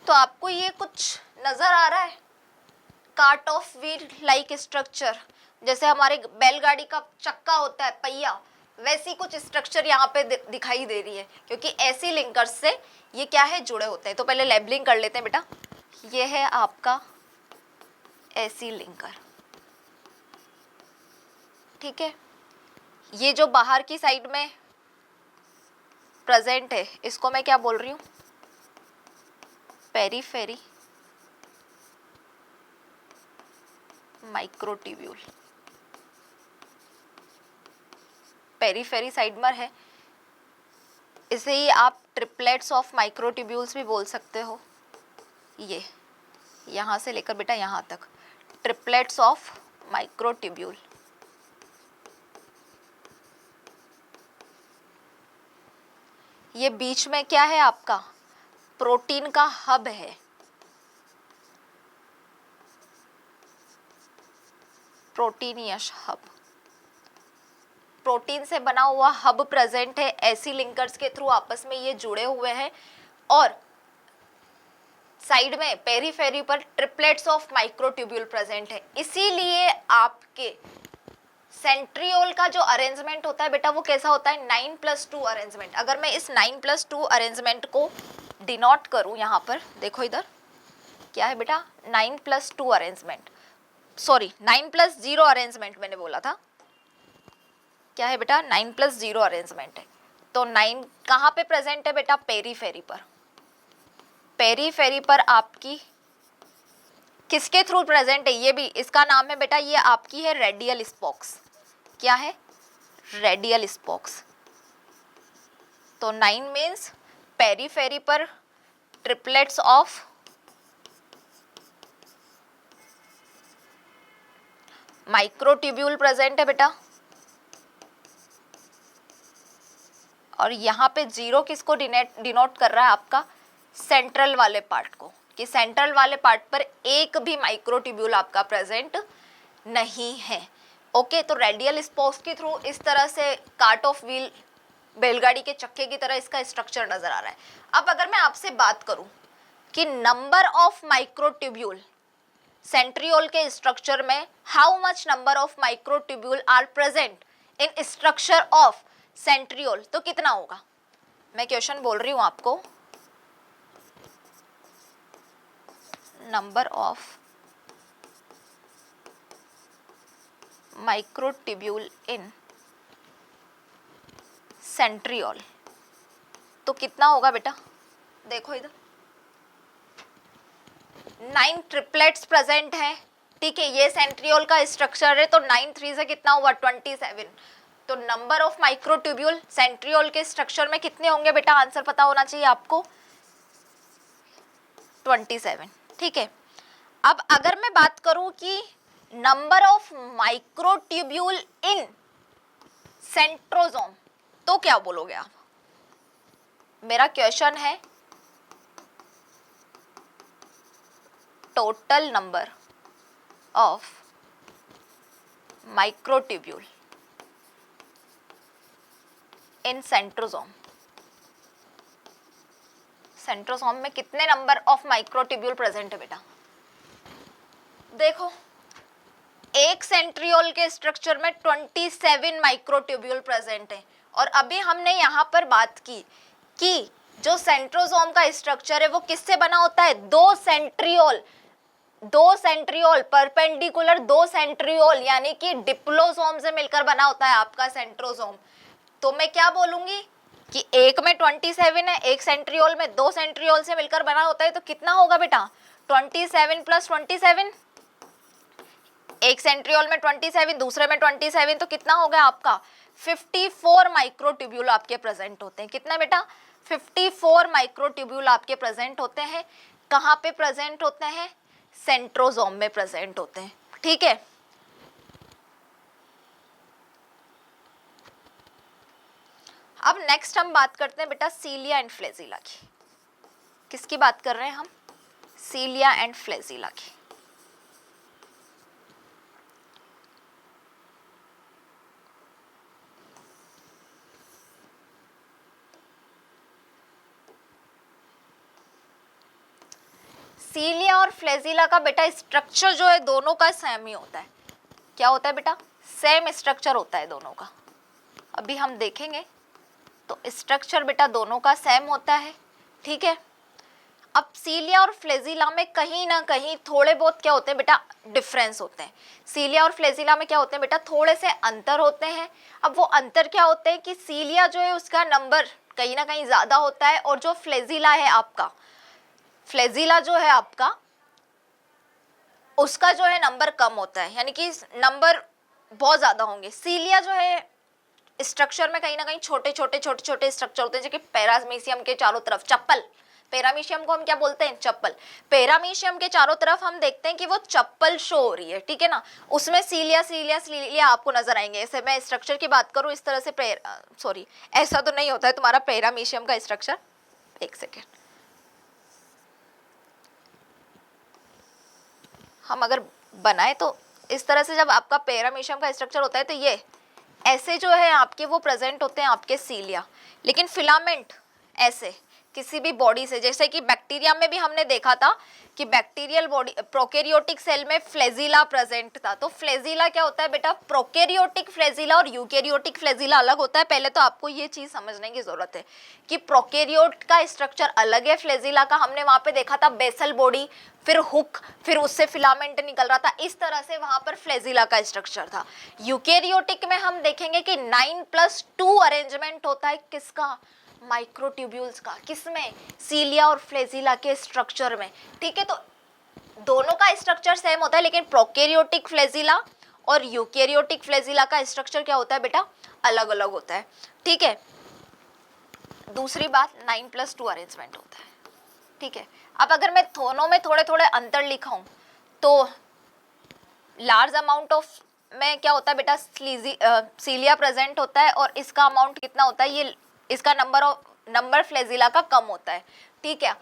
तो आपको ये कुछ नजर आ रहा है, cart of wheel like structure, जैसे हमारे बैलगाड़ी का चक्का होता है, पहिया, वैसी कुछ स्ट्रक्चर यहाँ पे दिखाई दे रही है, क्योंकि ऐसी लिंकर्स से ये क्या है, जुड़े होते हैं। तो पहले लेबलिंग कर लेते हैं बेटा, ये है आपका ऐसी लिंकर, ठीक है। ये जो बाहर की साइड में प्रेजेंट है, इसको मैं क्या बोल रही हूँ, पेरीफेरी माइक्रोट्यूब्यूल, पेरीफेरी साइड में है, इसे ही आप ट्रिपलेट्स ऑफ माइक्रोट्यूब्यूल्स भी बोल सकते हो। ये यहाँ से लेकर बेटा यहाँ तक ट्रिपलेट्स ऑफ माइक्रोट्यूब्यूल। ये बीच में क्या है आपका, प्रोटीन का हब है, प्रोटीनियस हब, प्रोटीन से बना हुआ हब प्रेजेंट है, ऐसी लिंकर्स के थ्रू आपस में ये जुड़े हुए हैं। और साइड में पेरीफेरी पर ट्रिपलेट्स ऑफ माइक्रोट्यूब्यूल प्रेजेंट है। इसीलिए आपके सेंट्रियोल का जो अरेंजमेंट होता है बेटा, वो कैसा होता है, 9+2 अरेंजमेंट। अगर मैं इस 9+2 अरेंजमेंट को डिनोट करूं यहाँ पर, देखो इधर क्या है बेटा, 9+2 अरेंजमेंट, सॉरी 9+0 अरेंजमेंट मैंने बोला था, क्या है बेटा 9+0 अरेंजमेंट है। तो 9 कहाँ पे प्रेजेंट है बेटा, पेरीफेरी पर, पेरीफेरी पर आपकी किसके थ्रू प्रेजेंट है, ये भी इसका नाम है बेटा, ये आपकी है रेडियल स्पोक्स, क्या है, रेडियल स्पोक्स। तो 9 मीन्स पेरीफेरी पर ट्रिपलेट्स ऑफ माइक्रोट्यूब्यूल प्रेजेंट है बेटा, और यहाँ पे 0 किसको डिनोट कर रहा है, आपका सेंट्रल वाले पार्ट को, कि सेंट्रल वाले पार्ट पर एक भी माइक्रोट्यूब्यूल आपका प्रेजेंट नहीं है। ओके, तो रेडियल स्पोक्स के थ्रू इस तरह से कार्ट ऑफ व्हील, बैलगाड़ी के चक्के की तरह इसका स्ट्रक्चर नजर आ रहा है। अब अगर मैं आपसे बात करूं कि नंबर ऑफ माइक्रोट्यूब्यूल सेंट्रियोल के स्ट्रक्चर में, how much number of microtubule are present in structure of centriole, तो कितना होगा, मैं क्वेश्चन बोल रही हूं आपको, number of microtubule in centriole, तो कितना होगा बेटा, देखो इधर 9 ट्रिपलेट्स प्रेजेंट हैं, ठीक है, ये सेंट्रियोल का स्ट्रक्चर है, तो 9 3 से कितना हुआ 27। तो नंबर ऑफ माइक्रोट्यूब्यूल सेंट्रियोल के स्ट्रक्चर में कितने होंगे बेटा, आंसर पता होना चाहिए आपको, 27, ठीक है। अब अगर मैं बात करूं कि number of microtubule in centrosome, तो क्या बोलोगे आप, मेरा क्वेश्चन है total number of microtubule in centrosome, centrosome में कितने नंबर ऑफ माइक्रोट्यूब्यूल प्रेजेंट है बेटा, देखो एक सेंट्रियोल के स्ट्रक्चर में 27 माइक्रोट्यूब्यूल प्रेजेंट है, और अभी हमने यहाँ पर बात की कि जो सेंट्रोसोम का स्ट्रक्चर है वो किससे बना होता है, दो सेंट्रियोल परपेंडिकुलर, दो सेंट्रियोल यानी कि डिप्लोसोम से मिलकर बना होता है आपका सेंट्रोसोम। तो मैं क्या बोलूंगी कि एक में 27 है, एक सेंट्रियोल में, दो सेंट्रियोल से मिलकर बना होता है, तो कितना होगा बेटा 27 + 27, एक सेंट्रियोल में 27, दूसरे में 27, तो कितना हो गया आपका 54 माइक्रोट्यूब्यूल आपके प्रेजेंट होते हैं, कितना बेटा 54 माइक्रोट्यूब्यूल आपके प्रेजेंट होते हैं। कहाँ पे प्रेजेंट होते हैं, सेंट्रोसोम में प्रेजेंट होते हैं, ठीक है। अब नेक्स्ट हम बात करते हैं बेटा सीलिया एंड फ्लेजिला की, किसकी बात कर रहे हैं हम, सीलिया एंड फ्लेजिला की। सीलिया और फ्लेजिला का बेटा स्ट्रक्चर जो है दोनों का सेम ही होता है, क्या होता है बेटा, सेम स्ट्रक्चर होता है दोनों का, अभी हम देखेंगे। तो स्ट्रक्चर बेटा दोनों का सेम होता है, ठीक है। अब सीलिया और फ्लेजिला में कहीं ना कहीं थोड़े बहुत क्या होते हैं बेटा, डिफरेंस होते हैं। सीलिया और फ्लेजिला में क्या होते हैं बेटा, थोड़े से अंतर होते हैं। अब वो अंतर क्या होते हैं कि सीलिया जो है उसका नंबर कहीं ना कहीं ज्यादा होता है, और जो फ्लेजिला है आपका, फ्लेजिला जो है आपका, उसका जो है नंबर कम होता है, यानी कि नंबर बहुत ज्यादा होंगे। सीलिया जो है स्ट्रक्चर में कहीं ना कहीं छोटे छोटे स्ट्रक्चर होते हैं, जो कि पैरामीशियम के चारों तरफ, चप्पल, पैरामीशियम को हम क्या बोलते हैं, चप्पल, पैरामीशियम के चारों तरफ हम देखते हैं कि वो चप्पल शो हो रही है, ठीक है ना, उसमें सीलिया आपको नजर आएंगे। ऐसे मैं स्ट्रक्चर की बात करूं इस तरह से, सॉरी ऐसा तो नहीं होता है तुम्हारा पैरामीशियम का स्ट्रक्चर, एक सेकेंड, हम अगर बनाए तो इस तरह से जब आपका पैरामीशियम का स्ट्रक्चर होता है तो ये ऐसे जो है आपके वो प्रेजेंट होते हैं आपके सीलिया, लेकिन फिलामेंट ऐसे किसी भी बॉडी से, जैसे कि बैक्टीरिया में भी हमने देखा था कि बैक्टीरियल बॉडी प्रोकैरियोटिक सेल में फ्लैजिला प्रेजेंट था। तो फ्लैजिला क्या होता है बेटा, प्रोकैरियोटिक फ्लैजिला और यूकैरियोटिक फ्लैजिला अलग होता है। पहले तो आपको ये चीज समझने की जरूरत है कि प्रोकैरियोट का स्ट्रक्चर अलग है फ्लैजिला का। हमने वहां पे देखा था बेसल बॉडी, फिर हुक, फिर उससे फिलामेंट निकल रहा था, इस तरह से वहां पर फ्लैजिला का स्ट्रक्चर था। यूकैरियोटिक में हम देखेंगे कि 9+2 अरेंजमेंट होता है किसका, माइक्रोट्यूब्यूल्स का। किसमें, सीलिया और फ्लैजिला के स्ट्रक्चर में। ठीक है, तो दोनों का स्ट्रक्चर सेम होता है, लेकिन प्रोकैरियोटिक फ्लैजिला और यूकैरियोटिक फ्लैजिला का स्ट्रक्चर क्या होता है बेटा, अलग अलग होता है। ठीक है, दूसरी बात 9+2 अरेंजमेंट होता है। ठीक है, अब अगर मैं दोनों में थोड़े थोड़े अंतर लिखाऊं तो लार्ज अमाउंट ऑफ में क्या होता है बेटा, सीलिया प्रेजेंट होता है और इसका अमाउंट कितना होता है, ये इसका नंबर फ्लैजिला का कम होता है। ठीक है,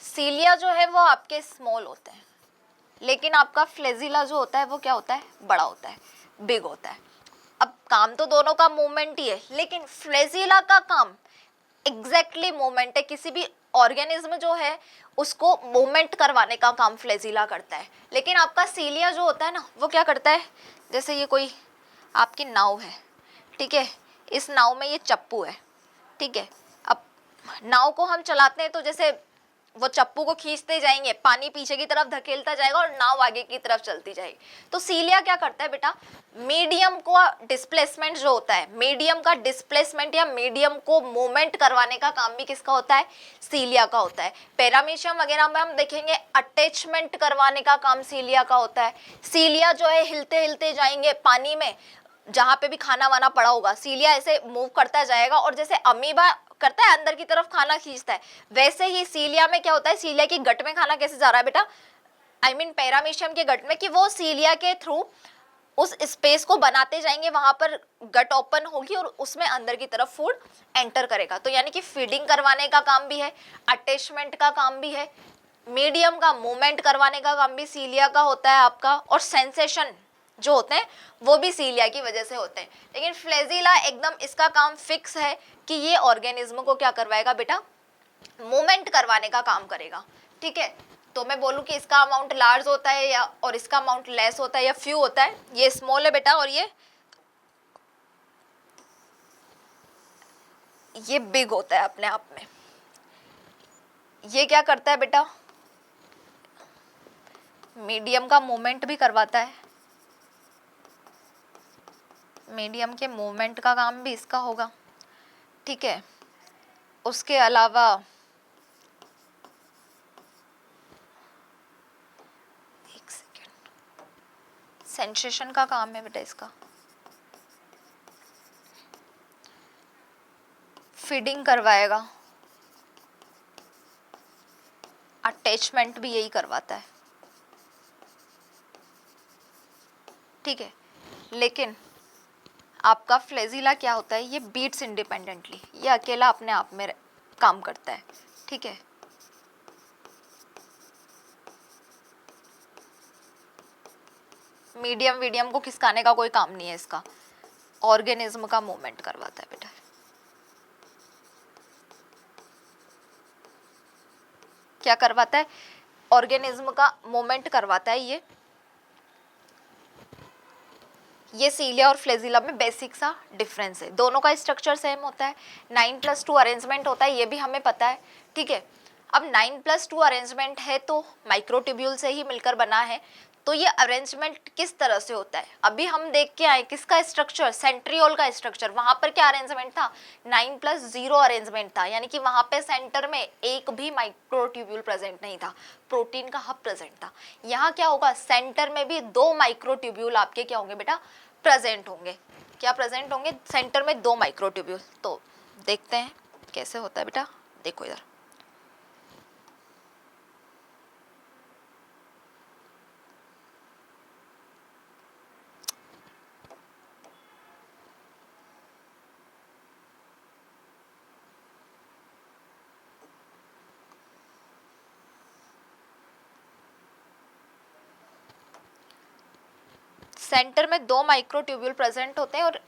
सीलिया जो है वो आपके स्मॉल होते हैं, लेकिन आपका फ्लैजिला जो होता है वो क्या होता है, बड़ा होता है, बिग होता है। अब काम तो दोनों का मूवमेंट ही है, लेकिन फ्लैजिला का काम एग्जैक्टली मूवमेंट है। किसी भी ऑर्गेनिज्म जो है उसको मूवमेंट करवाने का काम फ्लैजिला करता है, लेकिन आपका सीलिया जो होता है ना वो क्या करता है, जैसे ये कोई आपकी नाव है, ठीक है, इस नाव में ये चप्पू है, ठीक है, अब नाव को हम चलाते हैं तो जैसे वो चप्पू को खींचते जाएंगे, पानी पीछे की तरफ धकेलता जाएगा और नाव आगे की तरफ चलती जाएगी। तो सीलिया क्या करता है बेटा, मीडियम को डिस्प्लेसमेंट जो होता है, मीडियम का डिस्प्लेसमेंट या मीडियम को मूवमेंट करवाने का काम भी किसका होता है, सीलिया का होता है। पैरामीशियम वगैरह में हम देखेंगे अटैचमेंट करवाने का काम सीलिया का होता है। सीलिया जो है हिलते हिलते जाएंगे पानी में, जहां पे भी खाना वाना पड़ा होगा सीलिया ऐसे मूव करता जाएगा, और जैसे अमीबा करता है अंदर की तरफ खाना खींचता है, वैसे ही सीलिया में क्या होता है, सीलिया की गट में खाना कैसे जा रहा है बेटा, आई मीन पैरामीशियम के गट में, कि वो सीलिया के थ्रू उस स्पेस को बनाते जाएंगे, वहां पर गट ओपन होगी और उसमें अंदर की तरफ फूड एंटर करेगा। तो यानी कि फीडिंग करवाने का काम भी है, अटैचमेंट का काम भी है, मीडियम का मूवमेंट करवाने का काम भी सीलिया का होता है आपका, और सेंसेशन जो होते हैं वो भी सीलिया की वजह से होते हैं। लेकिन फ्लैजिला एकदम इसका काम फिक्स है कि ये ऑर्गेनिज्म को क्या करवाएगा बेटा, मूवमेंट करवाने का काम करेगा। ठीक है, तो मैं बोलूं कि इसका अमाउंट लार्ज होता है या और इसका अमाउंट लेस होता है या फ्यू होता है, ये स्मॉल है बेटा और ये बिग होता है अपने आप में। ये क्या करता है बेटा, मीडियम का मूवमेंट भी करवाता है, मीडियम के मूवमेंट का काम भी इसका होगा। ठीक है, उसके अलावा एक सेकेंड, सेंसेशन का काम है बेटा इसका, फीडिंग करवाएगा, अटैचमेंट भी यही करवाता है। ठीक है, लेकिन आपका फ्लैजिला क्या होता है, ये बीट्स इंडिपेंडेंटली, ये अकेला अपने आप में काम करता है। ठीक है, मीडियम को खिसकाने का कोई काम नहीं है इसका, ऑर्गेनिज्म का मूवमेंट करवाता है बेटा। क्या करवाता है, ऑर्गेनिज्म का मूवमेंट करवाता है। ये सीलिया और फ्लैजिला में बेसिक सा डिफरेंस है, दोनों का स्ट्रक्चर सेम होता है, 9+2 अरेंजमेंट होता है, ये भी हमें पता है। ठीक है, अब 9+2 अरेंजमेंट है तो माइक्रोट्यूब्यूल से ही मिलकर बना है, तो ये अरेंजमेंट किस तरह से होता है, अभी हम देख के आए किसका स्ट्रक्चर, सेंट्रियोल का स्ट्रक्चर, वहां पर क्या अरेंजमेंट था, 9+0 अरेंजमेंट था, यानी कि वहां पे सेंटर में एक भी माइक्रोट्यूब्यूल प्रेजेंट नहीं था, प्रोटीन का हब प्रेजेंट था। यहाँ क्या होगा, सेंटर में भी 2 माइक्रोट्यूब्यूल आपके क्या होंगे बेटा, प्रेजेंट होंगे। क्या प्रेजेंट होंगे, सेंटर में 2 माइक्रोट्यूब्यूल। तो देखते हैं कैसे होता है बेटा, देखो इधर, सेंटर में 2 माइक्रोट्यूब्यूल प्रेजेंट होते हैं और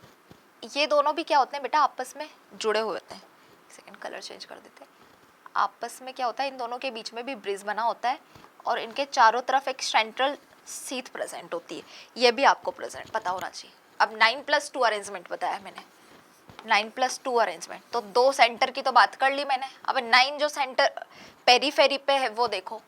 ये दोनों भी क्या होते हैं बेटा, आपस में जुड़े हुए होते हैं। सेकंड कलर चेंज कर देते हैं, आपस में क्या होता है, इन दोनों के बीच में भी ब्रिज बना होता है और इनके चारों तरफ एक सेंट्रल सीथ प्रेजेंट होती है, ये भी आपको प्रेजेंट पता होना चाहिए। अब 9+2 अरेंजमेंट बताया मैंने, 9+2 अरेंजमेंट, तो 2 सेंटर की तो बात कर ली मैंने। अब 9 जो सेंटर पेरीफेरी पे है वो देखो,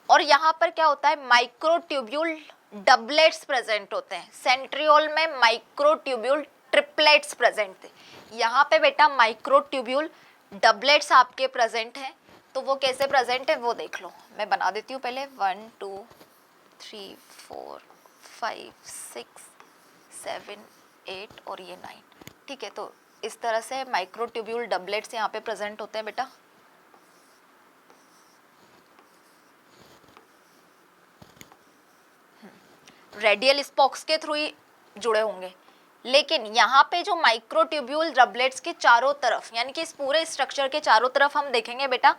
और यहाँ पर क्या होता है, माइक्रोट्यूब्यूल डबलेट्स प्रेजेंट होते हैं। सेंट्रियोल में माइक्रोट्यूब्यूल ट्रिपलेट्स प्रेजेंट थे, यहाँ पे बेटा माइक्रोट्यूब्यूल डबलेट्स आपके प्रेजेंट हैं। तो वो कैसे प्रेजेंट है वो देख लो, मैं बना देती हूँ पहले। 1 2 3 4 5 6 7 8 और ये 9, ठीक है। तो इस तरह से माइक्रोट्यूब्यूल डबलेट्स यहाँ पे प्रेजेंट होते हैं बेटा। रेडियल स्पोक्स के थ्रू ही जुड़े होंगे, लेकिन यहाँ पे जो माइक्रोट्यूब्यूल डबलेट्स के चारों तरफ, यानी कि इस पूरे स्ट्रक्चर के चारों तरफ हम देखेंगे बेटा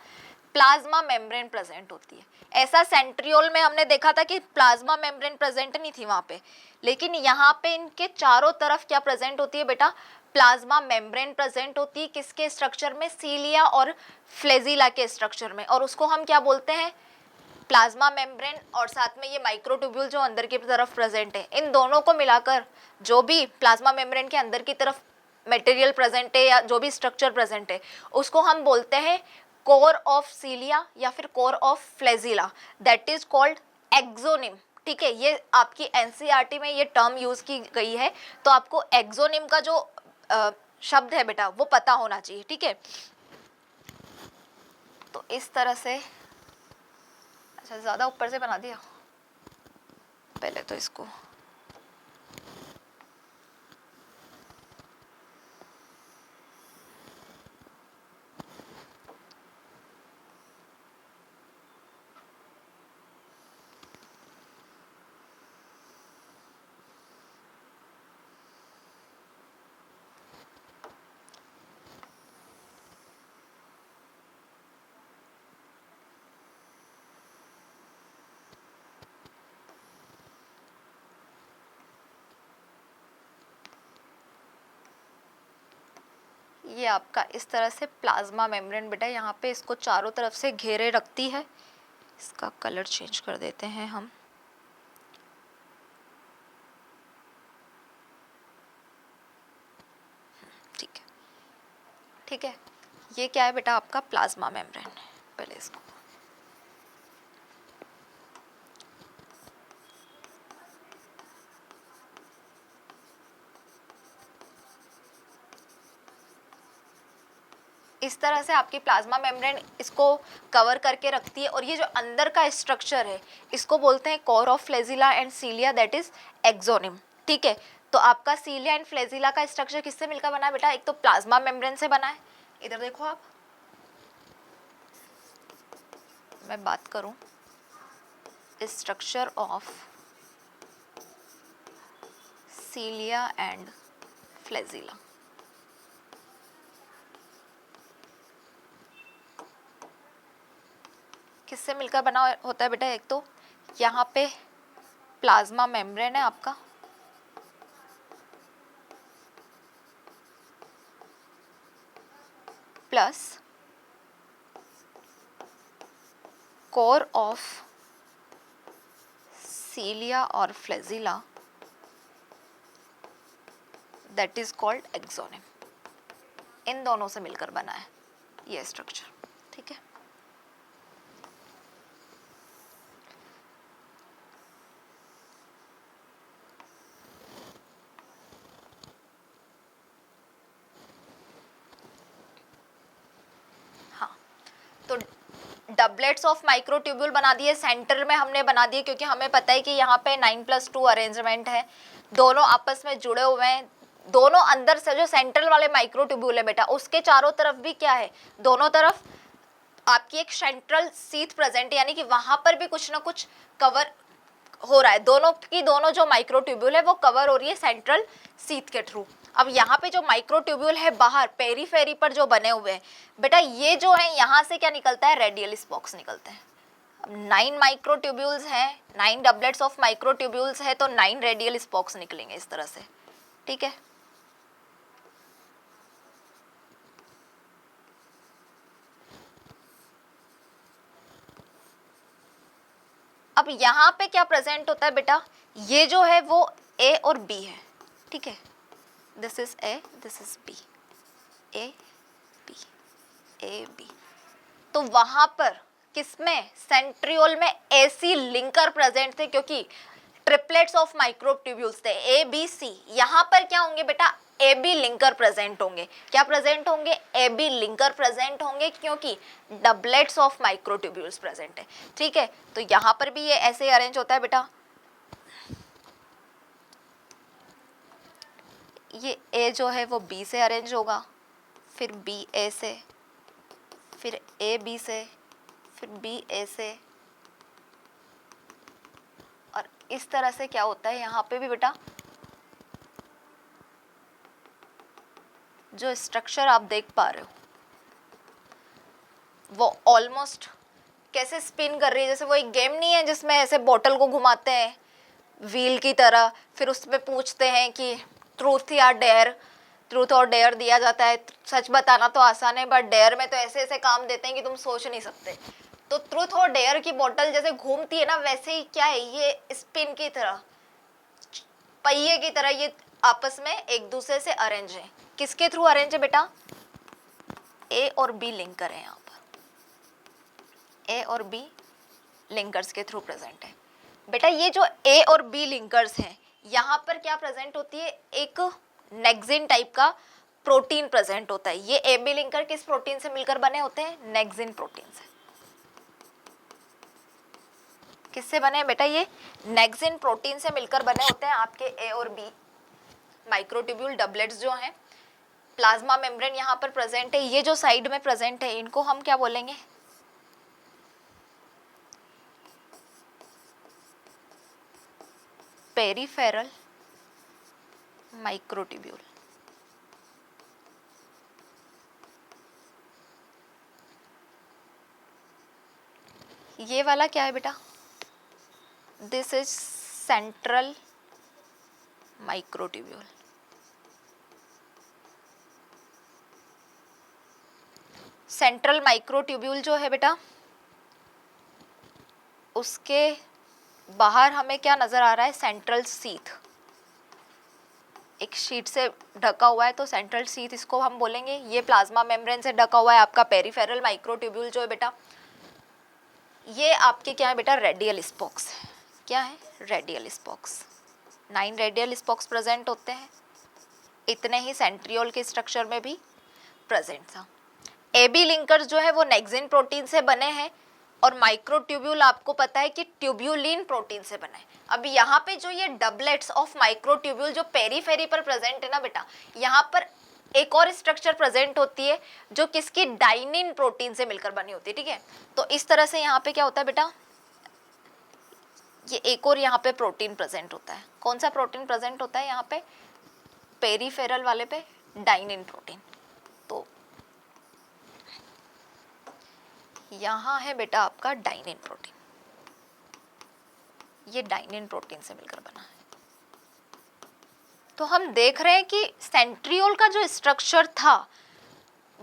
प्लाज्मा मेम्ब्रेन प्रेजेंट होती है। ऐसा सेंट्रियोल में हमने देखा था कि प्लाज्मा मेम्ब्रेन प्रेजेंट नहीं थी वहाँ पे, लेकिन यहाँ पे इनके चारों तरफ क्या प्रेजेंट होती है बेटा, प्लाज्मा मेम्ब्रेन प्रेजेंट होती है। किसके स्ट्रक्चर में, सीलिया और फ्लेजिला के स्ट्रक्चर में, और उसको हम क्या बोलते हैं, प्लाज्मा मेम्ब्रेन, और साथ में ये माइक्रोट्यूब्यूल जो अंदर की तरफ प्रेजेंट है। इन दोनों को मिलाकर जो भी प्लाज्मा मेम्ब्रेन के अंदर की तरफ मटेरियल प्रेजेंट है या जो भी स्ट्रक्चर प्रेजेंट है, उसको हम बोलते हैं कोर ऑफ सीलिया या फिर core of flagella, that is called exonym. ठीक है, ये आपकी एनसीईआरटी में ये टर्म यूज की गई है, तो आपको एक्सोनिम का जो शब्द है बेटा वो पता होना चाहिए। ठीक है, तो इस तरह से, अच्छा ज़्यादा ऊपर से बना दिया, पहले तो इसको ये आपका इस तरह से प्लाज्मा मेम्ब्रेन बेटा यहाँ पे इसको चारों तरफ से घेरे रखती है। इसका कलर चेंज कर देते हैं हम। ठीक है, ठीक है, ये क्या है बेटा, आपका प्लाज्मा मेम्ब्रेन। पहले इसको इस तरह से आपकी प्लाज्मा मेम्ब्रेन इसको कवर करके रखती है, और ये जो अंदर का स्ट्रक्चर है इसको बोलते हैं core of flagella and cilia, that is axoneme. ठीक है, तो आपका सीलिया एंड फ्लेजिला का स्ट्रक्चर किससे मिलकर बना है बेटा, एक तो प्लाज्मा मेम्ब्रेन से बना है। इधर देखो आप, मैं बात करूं structure of cilia and flagella, किससे मिलकर बना होता है बेटा, एक तो यहाँ पे प्लाज्मा मेम्ब्रेन है आपका, प्लस कोर ऑफ सीलिया और flagella, that is called axoneme. इन दोनों से मिलकर बना है ये स्ट्रक्चर। ठीक है, तो डबलेट्स ऑफ माइक्रोट्यूब्यूल बना दिए, सेंटर में हमने बना दिए क्योंकि हमें पता है कि यहाँ पे 9+2 अरेंजमेंट है, दोनों आपस में जुड़े हुए हैं। दोनों अंदर से जो सेंट्रल वाले माइक्रोट्यूब्यूल है बेटा, उसके चारों तरफ भी क्या है, दोनों तरफ आपकी एक सेंट्रल सीथ प्रेजेंट है, यानी कि वहां पर भी कुछ ना कुछ कवर हो रहा है। दोनों की दोनों जो माइक्रोट्यूब्यूल है वो कवर हो रही है सेंट्रल सीथ के थ्रू। अब यहाँ पे जो माइक्रोट्यूब्यूल है बाहर पेरीफेरी पर जो बने हुए हैं बेटा, ये जो है यहाँ से क्या निकलता है, रेडियल स्पोक्स निकलते हैं। अब 9 माइक्रोट्यूब्यूल्स हैं, 9 डबलेट्स ऑफ माइक्रोट्यूब्यूल्स है, तो 9 रेडियल स्पोक्स निकलेंगे इस तरह से। ठीक है, अब यहाँ पे क्या प्रेजेंट होता है बेटा, ये जो है वो ए और बी है, ठीक है, this is A, this is B, A B, A B. तो वहां पर किसमें, सेंट्रियोल में ऐसी लिंकर प्रेजेंट थे, क्योंकि ट्रिपलेट्स ऑफ माइक्रोट्यूब्यूल्स थे ए बी सी। यहाँ पर क्या होंगे बेटा, ए बी लिंकर प्रेजेंट होंगे। क्या प्रेजेंट होंगे, ए बी लिंकर प्रेजेंट होंगे, क्योंकि डबलेट्स ऑफ माइक्रोट्यूब्यूल्स प्रेजेंट है, ठीक है। तो यहाँ पर भी ये ऐसे अरेंज होता है बेटा, ये ए जो है वो बी से अरेंज होगा, फिर बी ए से, फिर ए बी से, फिर बी ए से, और इस तरह से क्या होता है यहाँ पे भी बेटा, जो स्ट्रक्चर आप देख पा रहे हो वो ऑलमोस्ट कैसे स्पिन कर रही है, जैसे वो एक गेम नहीं है जिसमें ऐसे बॉटल को घुमाते हैं व्हील की तरह, फिर उसमें पूछते हैं कि ट्रूथ या डेयर, ट्रूथ और डेयर दिया जाता है। सच बताना तो आसान है, बट डेयर में तो ऐसे ऐसे काम देते हैं कि तुम सोच नहीं सकते। तो ट्रूथ और डेयर की बॉटल जैसे घूमती है ना, वैसे ही क्या है, ये स्पिन की तरह, पहिए की तरह ये आपस में एक दूसरे से अरेंज है। किसके थ्रू अरेंज है बेटा, ए और बी लिंकर है, यहाँ पर ए और बी लिंकर्स के थ्रू प्रेजेंट है बेटा। ये जो ए और बी लिंकर्स हैं, यहाँ पर क्या प्रेजेंट होती है, एक नेक्सिन टाइप का प्रोटीन प्रेजेंट होता है। ये ए बी लिंकर किस प्रोटीन से मिलकर बने होते हैं, नेक्सिन प्रोटीन से। किससे बने हैं बेटा, ये नेक्सिन प्रोटीन से मिलकर बने होते हैं आपके ए और बी माइक्रोट्यूब्यूल डबलेट्स जो हैं। प्लाज्मा मेम्ब्रेन यहाँ पर प्रेजेंट है, ये जो साइड में प्रेजेंट है इनको हम क्या बोलेंगे, पेरिफेरल माइक्रोट्यूब्यूल। ये वाला क्या है बेटा, this is central microtubule. Central microtubule जो है बेटा, उसके बाहर हमें क्या नजर आ रहा है, सेंट्रल सीथ, एक शीट से ढका हुआ है, तो सेंट्रल सीथ इसको हम बोलेंगे। ये प्लाज्मा मेम्ब्रेन से ढका हुआ है आपका पेरिफेरल माइक्रोट्यूब्यूल जो है बेटा। ये आपके क्या है बेटा, रेडियल स्पोक्स है। क्या है, radial spokes. 9 radial spokes present होते हैं, इतने ही सेंट्रियोल के स्ट्रक्चर में भी प्रेजेंट था। ए बी लिंकर्स जो है वो नेक्सिन प्रोटीन से बने हैं, और माइक्रोट्यूब्यूल आपको पता है कि ट्यूब्यूलिन प्रोटीन से बना है। अब यहाँ पे जो ये डबलेट्स ऑफ माइक्रोट्यूब्यूल जो पेरीफेरी पर प्रेजेंट है ना बेटा, यहाँ पर एक और स्ट्रक्चर प्रेजेंट होती है जो किसकी, डाइनिन प्रोटीन से मिलकर बनी होती है, ठीक है। तो इस तरह से यहाँ पे क्या होता है बेटा, ये एक और यहाँ पे प्रोटीन प्रेजेंट होता है। कौन सा प्रोटीन प्रेजेंट होता है यहाँ पे, पेरीफेरल वाले पे, डाइनिन प्रोटीन। तो यहाँ है बेटा आपका डाइनिन प्रोटीन, ये डाइनिन प्रोटीन से मिलकर बना है। तो हम देख रहे हैं कि सेंट्रियोल का जो स्ट्रक्चर था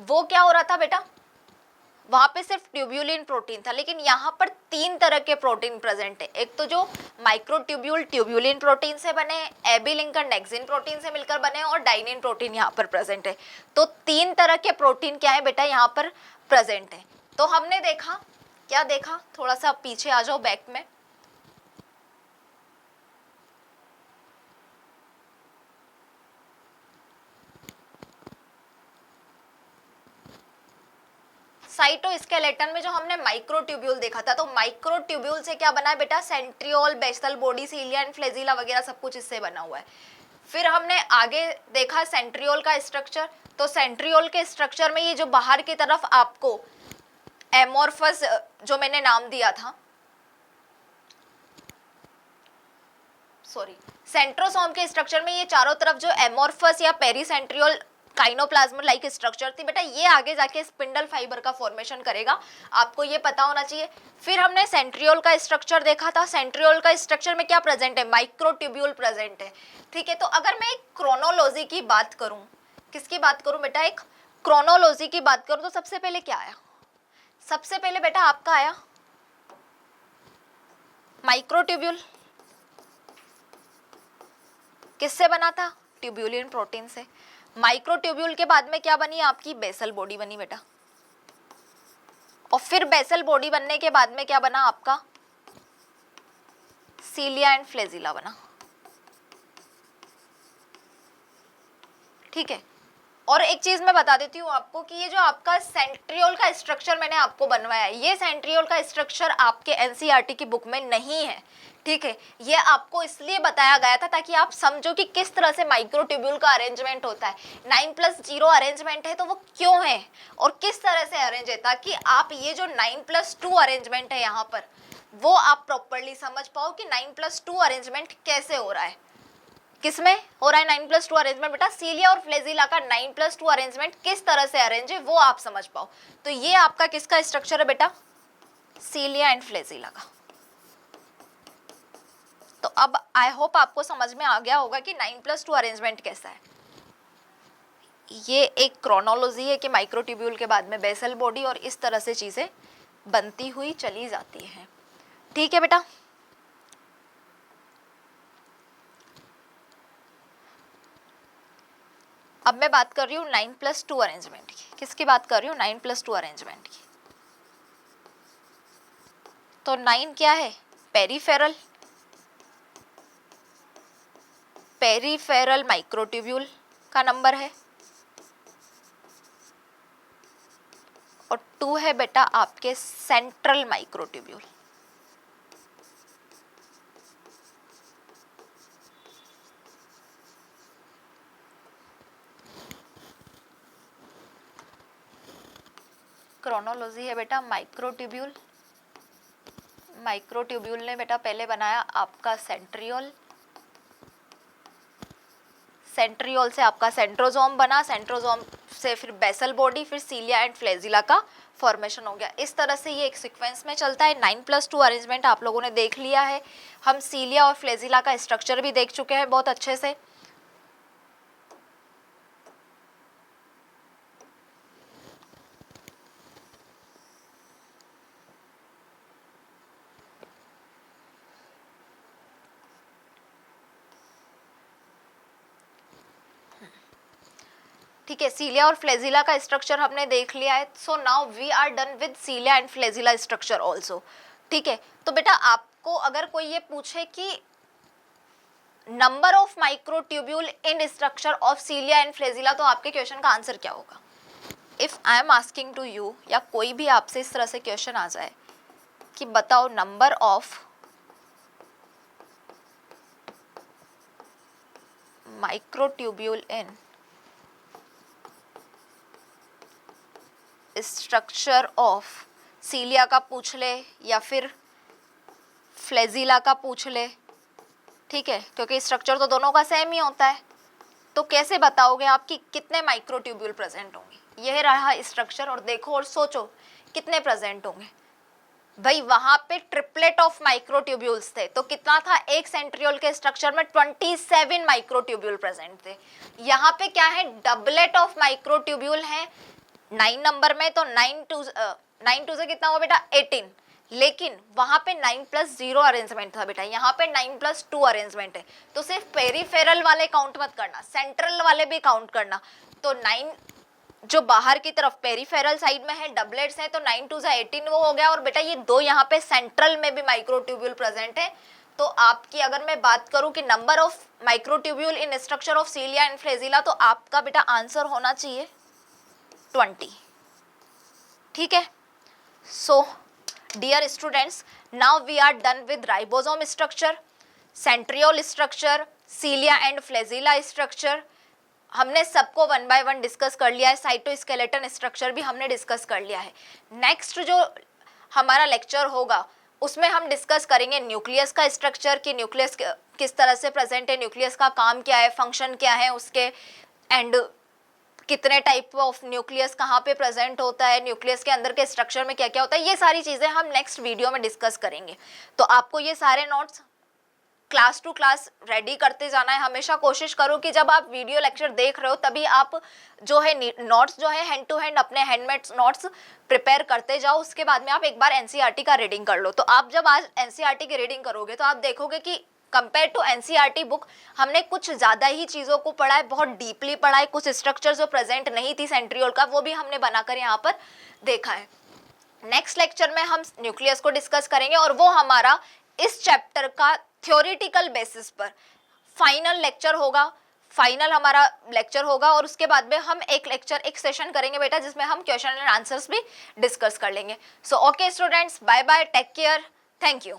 वो क्या हो रहा था बेटा, वहां पे सिर्फ ट्यूब्यूलिन प्रोटीन था, लेकिन यहाँ पर 3 तरह के प्रोटीन प्रेजेंट है। एक तो जो माइक्रोट्यूब्यूल ट्यूब्यूलिन प्रोटीन से बने हैं, एबी लिंकर नेक्सिन प्रोटीन से मिलकर बने हैं, और डाइनिन प्रोटीन यहाँ पर प्रेजेंट है। तो 3 तरह के प्रोटीन क्या है बेटा, यहाँ पर प्रेजेंट है। तो हमने देखा, क्या देखा, थोड़ा सा पीछे आ जाओ बैक में। साइटोस्केलेटन में जो हमने माइक्रोट्यूब्यूल देखा था, तो माइक्रोट्यूब्यूल से क्या बना है बेटा, centriole, basal body, cilia and flagella वगैरह सब कुछ इससे बना हुआ है। फिर हमने आगे देखा सेंट्रियोल का स्ट्रक्चर। तो सेंट्रियोल के स्ट्रक्चर में ये जो बाहर की तरफ आपको एमोर्फस जो मैंने नाम दिया था, सॉरी, सेंट्रोसोम के स्ट्रक्चर में ये चारों तरफ जो एमोर्फस या पेरीसेंट्रियोल काइनोप्लाज्म लाइक स्ट्रक्चर थी बेटा, ये आगे जाके स्पिंडल फाइबर का फॉर्मेशन करेगा, आपको ये पता होना चाहिए। फिर हमने सेंट्रियोल का स्ट्रक्चर देखा था। सेंट्रियोल का स्ट्रक्चर में क्या प्रेजेंट है, माइक्रोट्यूब्यूल प्रेजेंट है, ठीक है। तो अगर मैं एक क्रोनोलॉजी की बात करूं, किसकी बात करूं बेटा, एक क्रोनोलॉजी की बात करूं, तो सबसे पहले क्या आया, सबसे पहले बेटा आपका आया माइक्रोट्यूब्यूल किससे बना था? ट्यूब्यूलिन प्रोटीन से। माइक्रोट्यूब्यूल के बाद में क्या बनी? आपकी बेसल बॉडी बनी बेटा, और फिर बेसल बॉडी बनने के बाद में क्या बना आपका? सीलिया एंड फ्लेजिला बना। ठीक है, और एक चीज मैं बता देती हूँ आपको कि ये जो आपका सेंट्रियोल का स्ट्रक्चर मैंने आपको बनवाया है, ये सेंट्रियोल का स्ट्रक्चर आपके एनसीईआरटी की बुक में नहीं है। ठीक है, ये आपको इसलिए बताया गया था ताकि आप समझो कि किस तरह से माइक्रोट्यूब्यूल का अरेंजमेंट होता है। 9+0 अरेंजमेंट है तो वो क्यों है और किस तरह से अरेंज है, ताकि आप ये जो 9+2 अरेंजमेंट है यहाँ पर, वो आप प्रॉपरली समझ पाओ कि 9+2 अरेंजमेंट कैसे हो रहा है। किसमें हो रहा है 9+2 अरेंजमेंट बेटा? सीलिया और फ्लेजिला का 9+2 अरेंजमेंट किस तरह से अरेंज है वो आप समझ पाओ। तो ये आपका किसका स्ट्रक्चर है बेटा? सीलिया एंड फ्लेजिला का। तो अब आई होप आपको समझ में आ गया होगा कि 9+2 अरेंजमेंट कैसा है। ये एक क्रोनोलॉजी है कि माइक्रोट्यूब्यूल के बाद में बेसल बॉडी और इस तरह से चीजें बनती हुई चली जाती हैं। ठीक है बेटा, अब मैं बात कर रही हूँ 9+2 अरेंजमेंट की। किसकी बात कर रही हूँ? 9+2 अरेंजमेंट की। तो 9 क्या है? पेरीफेरल, पेरीफेरल माइक्रोट्यूब्यूल का नंबर है, और 2 है बेटा आपके सेंट्रल माइक्रोट्यूब्यूल। क्रोनोलॉजी है बेटा माइक्रोट्यूब्यूल। माइक्रोट्यूब्यूल ने बेटा पहले बनाया आपका सेंट्रियोल, सेंट्रियोल से आपका सेंट्रोजोम बना, सेंट्रोजोम से फिर बेसल बॉडी, फिर सीलिया एंड फ्लेजिला का फॉर्मेशन हो गया। इस तरह से ये एक सीक्वेंस में चलता है। 9+2 अरेंजमेंट आप लोगों ने देख लिया है। हम सीलिया और फ्लेजिला का स्ट्रक्चर भी देख चुके हैं बहुत अच्छे से। ठीक है, सीलिया और फ्लेजिला का स्ट्रक्चर हमने देख लिया है। So now we are done with cilia and flagella structure also. ठीक है, तो बेटा आपको अगर कोई ये पूछे कि number of microtubule in structure of cilia and flagella, तो आपके क्वेश्चन का आंसर क्या होगा? If I am asking to you, या कोई भी आपसे इस तरह से क्वेश्चन आ जाए कि बताओ number of microtubule in structure of सीलिया का पूछ ले या फिर फ्लेजिला का पूछ ले, ठीक है, क्योंकि स्ट्रक्चर तो दोनों का सेम ही होता है, तो कैसे बताओगे आप कि कितने माइक्रोट्यूब्यूल प्रेजेंट होंगे? यह रहा स्ट्रक्चर, और देखो और सोचो कितने प्रेजेंट होंगे। भाई वहां पे ट्रिपलेट ऑफ माइक्रोट्यूब्यूल्स थे, तो कितना था? एक सेंट्रियोल के स्ट्रक्चर में 27 माइक्रोट्यूब्यूल प्रेजेंट थे। यहाँ पे क्या है? डबलेट ऑफ माइक्रोट्यूब्यूल है 9 नंबर में, तो 9 से कितना हुआ बेटा? 18। लेकिन वहां पे 9+0 अरेंजमेंट था बेटा, यहाँ पे 9+2 अरेंजमेंट है। तो सिर्फ पेरीफेरल वाले काउंट मत करना, सेंट्रल वाले भी काउंट करना। तो 9 जो बाहर की तरफ पेरीफेरल साइड में है, डबलेट्स हैं, तो 9 से 18 वो हो गया। और बेटा ये 2 यहाँ पे सेंट्रल में भी माइक्रोट्यूब्यूल प्रेजेंट है। तो आपकी अगर मैं बात करूं कि number of microtubule in structure of cilia and flagella, तो आपका बेटा आंसर होना चाहिए 20। ठीक है, so dear students, now we are done with ribosome structure, centriole structure, cilia and flagella structure. हमने सबको 1 बाय 1 डिस्कस कर लिया है। साइटोस्केलेटन स्ट्रक्चर भी हमने डिस्कस कर लिया है। नेक्स्ट जो हमारा लेक्चर होगा उसमें हम डिस्कस करेंगे न्यूक्लियस का स्ट्रक्चर, कि न्यूक्लियस किस तरह से प्रेजेंट है, न्यूक्लियस का काम क्या है, फंक्शन क्या है उसके, एंड कितने टाइप ऑफ न्यूक्लियस कहाँ पे प्रेजेंट होता है, न्यूक्लियस के अंदर के स्ट्रक्चर में क्या क्या होता है। ये सारी चीज़ें हम नेक्स्ट वीडियो में डिस्कस करेंगे। तो आपको ये सारे notes class to class ready करते जाना है। हमेशा कोशिश करो कि जब आप वीडियो लेक्चर देख रहे हो तभी आप जो है नोट्स जो है हैंड टू हैंड अपने हैंडमेड नोट्स प्रिपेयर करते जाओ। उसके बाद में आप एक बार एनसीईआरटी का रीडिंग कर लो। तो आप जब आज एनसीईआरटी की रीडिंग करोगे तो आप देखोगे कि कंपेयर टू एनसीईआरटी बुक हमने कुछ ज़्यादा ही चीज़ों को पढ़ा है, बहुत डीपली पढ़ा है। कुछ स्ट्रक्चर जो प्रेजेंट नहीं थी सेंट्रियोल का वो भी हमने बनाकर यहाँ पर देखा है। नेक्स्ट लेक्चर में हम न्यूक्लियस को डिस्कस करेंगे और वो हमारा इस चैप्टर का थ्योरेटिकल बेसिस पर फाइनल लेक्चर होगा, फाइनल हमारा लेक्चर होगा। और उसके बाद में हम एक सेशन करेंगे बेटा जिसमें हम क्वेश्चन एंड आंसर्स भी डिस्कस कर लेंगे। So okay students, bye bye, take care, thank you.